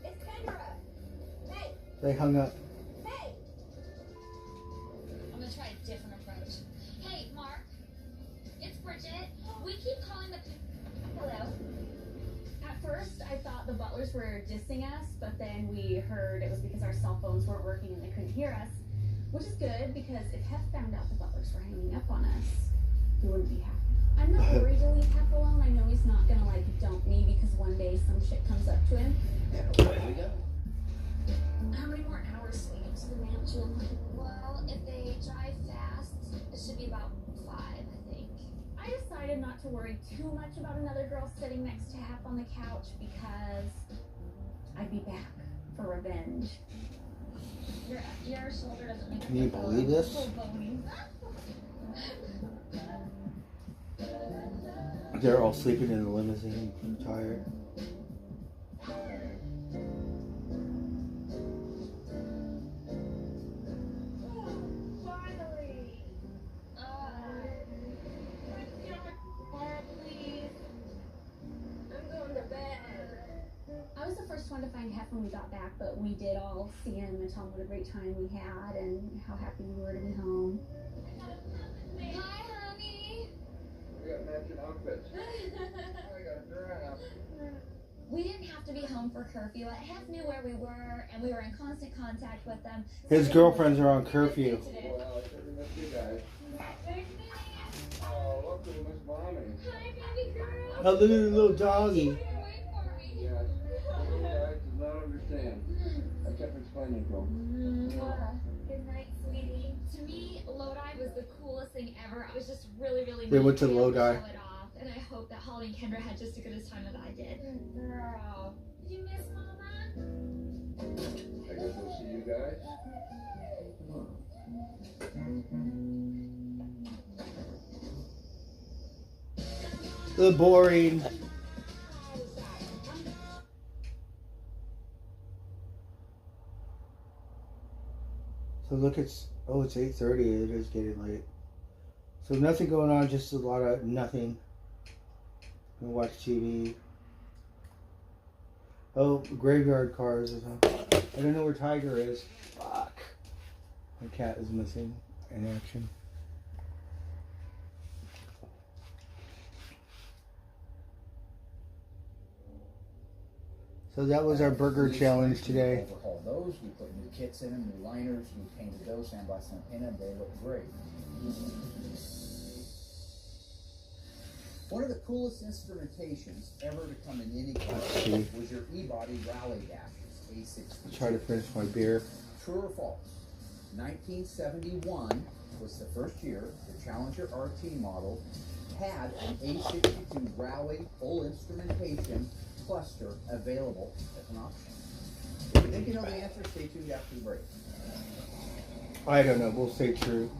It's Kendra. Hey. They hung up. Hey. I'm gonna try a different approach. Hey, the butlers were dissing us, but then we heard it was because our cell phones weren't working and they couldn't hear us, which is good because if Hef found out the butlers were hanging up on us, he wouldn't be happy. I'm not worried to leave Hef alone. I know he's not gonna like dump me because one day some shit comes up to him. Away we go. How many more hours till we get to the mansion? Well, if they drive fast, it should be about 5, I think. I decided not to worry too much about another girl sitting next to Hef on the couch because I'd be back for revenge. Your shoulder doesn't make Can you believe this? so bony. They're all sleeping in the limousine. I'm tired. Finally! Please. I'm going to bed. I was the first one to find Hef when we got back, but we did all see him and tell him what a great time we had and how happy we were to be home. Hi, honey. We got matching outfits. I got a giraffe. We didn't have to be home for curfew. Hef knew where we were, and we were in constant contact with them. His girlfriends are on curfew. Well, I sure miss you guys. Oh, look, we miss Mommy. Hi, baby girl. Oh, look at the little doggy. Yes. You guys did not understand. I kept explaining to them. Good night, sweetie. To me, Lodi was the coolest thing ever. I was just really, really They went to be able Lodi. show it off, and I hope that Holly and Kendra had just as good a time as I did. Girl, did you miss Mama? I guess we'll see you guys. The boring. So look, it's 8:30. It is getting late. So nothing going on, just a lot of nothing. Gonna watch TV. Oh, graveyard cars. I don't know where Tiger is. Fuck. My cat is missing in action. So that was our burger challenge today. Overhaul those. We put new kits in them, new liners. We painted those, sandblasted and painted them. They look great. One of the coolest instrumentations ever to come in any car was your E-Body Rally Dashes A62. Try to finish my beer. True or false? 1971 was the first year the Challenger RT model had an A62 Rally full instrumentation cluster available as an option. If you think you know the answer, stay tuned after the break. I don't know. We'll stay true.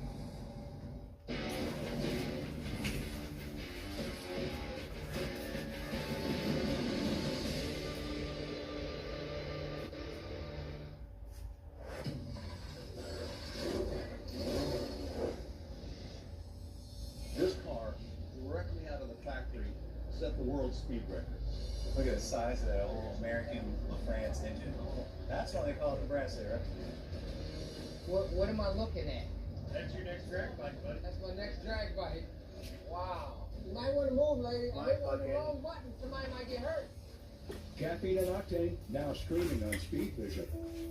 This car, directly out of the factory, set the world speed record. Look at the size of that old American LaFrance engine. That's why they call it the Brasserie. What am I looking at? That's your next drag bike, buddy. That's my next drag bike. Wow. You might want to move, lady. I hit on the wrong button. Somebody might get hurt. Caffeine and Octane, now streaming on Speed Vision.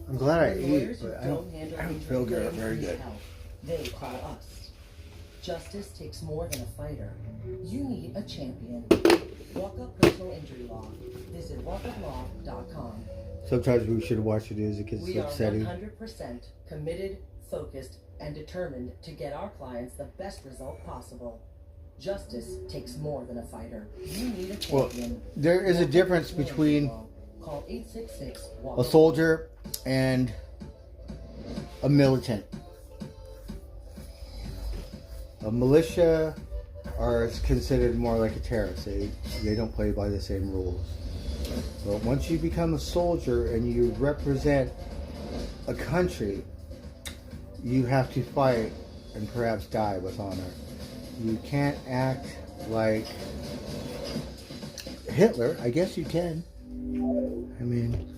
I'm glad I ate, but I don't feel good. Very good. They call us. Justice takes more than a fighter. You need a champion. Walk Up Personal Injury Law. Visit walkuplaw.com. Sometimes we should watch it because it's We are upsetting. 100% committed, focused, and determined to get our clients the best result possible. Justice takes more than a fighter. You need a Well, champion. there is a difference between Call 866 a soldier and a militant. A militia are considered more like a terrorist. They don't play by the same rules. But once you become a soldier and you represent a country, you have to fight and perhaps die with honor. You can't act like Hitler. I guess you can. I mean,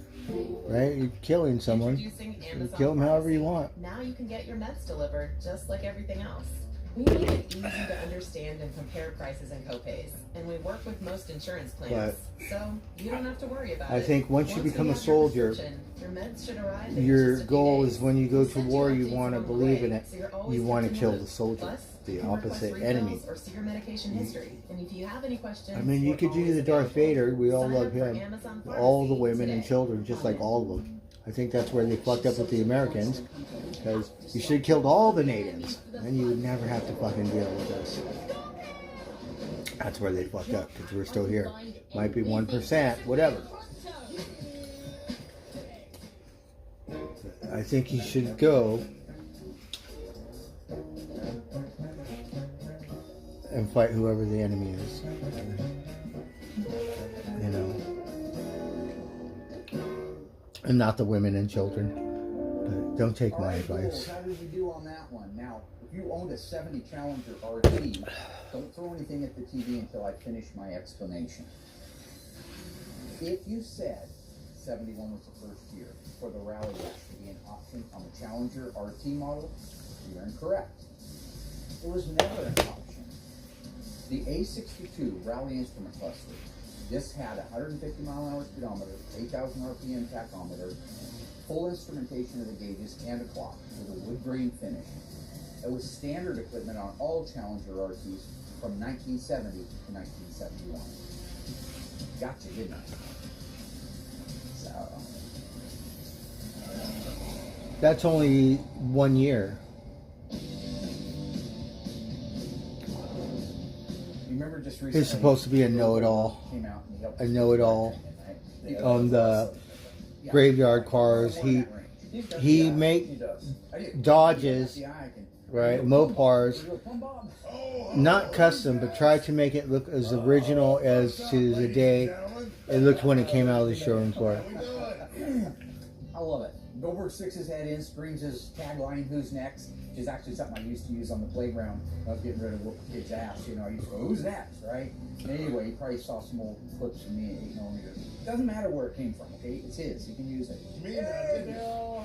right? You're killing someone. Introducing You Amazon kill them however you Pharmacy. want. Now you can get your meds delivered just like everything else. We make it easy to understand and compare prices and copays, and we work with most insurance plans, so you don't have to worry about it. I think once you we become a have your soldier, prescription, your meds should arrive in your just a few goal days. is when you go We'll to send war, updates you want to along the believe way, in it. so you're always You want to kept in kill the the loop. soldier, Plus, the you can request opposite refills enemy. or see your medication history. And if you have any questions, I mean, you we're could do always the Darth available. Vader. We all Sign love up for him. Amazon All the Pharmacy women and today. children, just like all of them. I think that's where they fucked up with the Americans, because you should have killed all the natives, and you would never have to fucking deal with this. That's where they fucked up, because we're still here. Might be 1%, whatever. I think you should go and fight whoever the enemy is. You know. And not the women and children. But don't take my advice. How did we do on that one? Now, if you owned a 70 Challenger RT, don't throw anything at the TV until I finish my explanation. If you said 71 was the first year for the Rally Dash to be an option on the Challenger RT model, you're incorrect. It was never an option. The A62 Rally Instrument Cluster, this had 150 mile an hour speedometer, 8,000 RPM tachometer, full instrumentation of the gauges, and a clock with a wood grain finish. It was standard equipment on all Challenger RTs from 1970 to 1971. Gotcha, didn't I? So. That's only 1 year. Remember just recently, He's supposed to be a know-it-all. A know-it-all on the graveyard cars. He make Dodges, right? Mopars, not custom, but try to make it look as original as to the day it looked when it came out of the showroom floor. I love it. Goldberg sticks his head in, screams his tagline, "Who's next?" which is actually something I used to use on the playground. I was getting ready to whoop a kid's ass. You know, I used to go, "Who's next?" Right? Anyway, you probably saw some old clips from me at 8mm. Doesn't matter where it came from, okay? It's his. You can use it. Me, hey, Bill.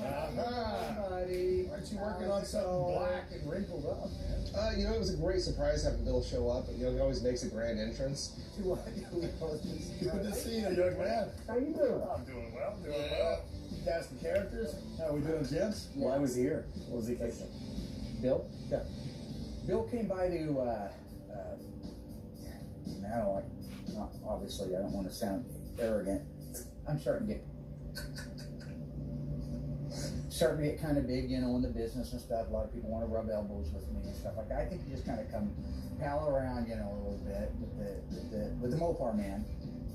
Buddy. Aren't you working on something black and wrinkled up, man? You know, it was a great surprise having Bill show up. You know, he always makes a grand entrance. Good to see you, young man. How you doing? I'm doing well. Doing well. Casting characters. How we doing, gents? Well, I was here. What was he casting? Bill? Yeah. Bill came by to, now, obviously, I don't want to sound arrogant. I'm starting to get kind of big, you know, in the business and stuff. A lot of people want to rub elbows with me and stuff like that. I think you just kind of come pal around, you know, a little bit with the Mopar man,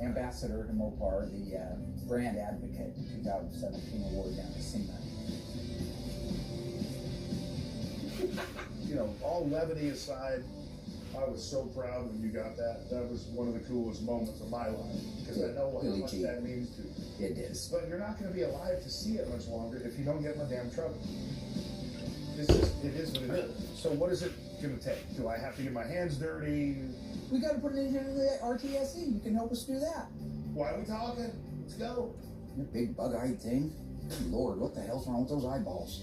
ambassador to Mopar, the brand advocate 2017 award down to SEMA. You know, all levity aside, I was so proud when you got that. That was one of the coolest moments of my life, because I know how much that means to you. It is. But you're not going to be alive to see it much longer if you don't get in the damn trouble. It is what it is. So what is it going to take? Do I have to get my hands dirty? We got to put it into the RTSE. You can help us do that. Why are we talking? Let's go. You big bug-eyed thing. Good Lord, what the hell's wrong with those eyeballs?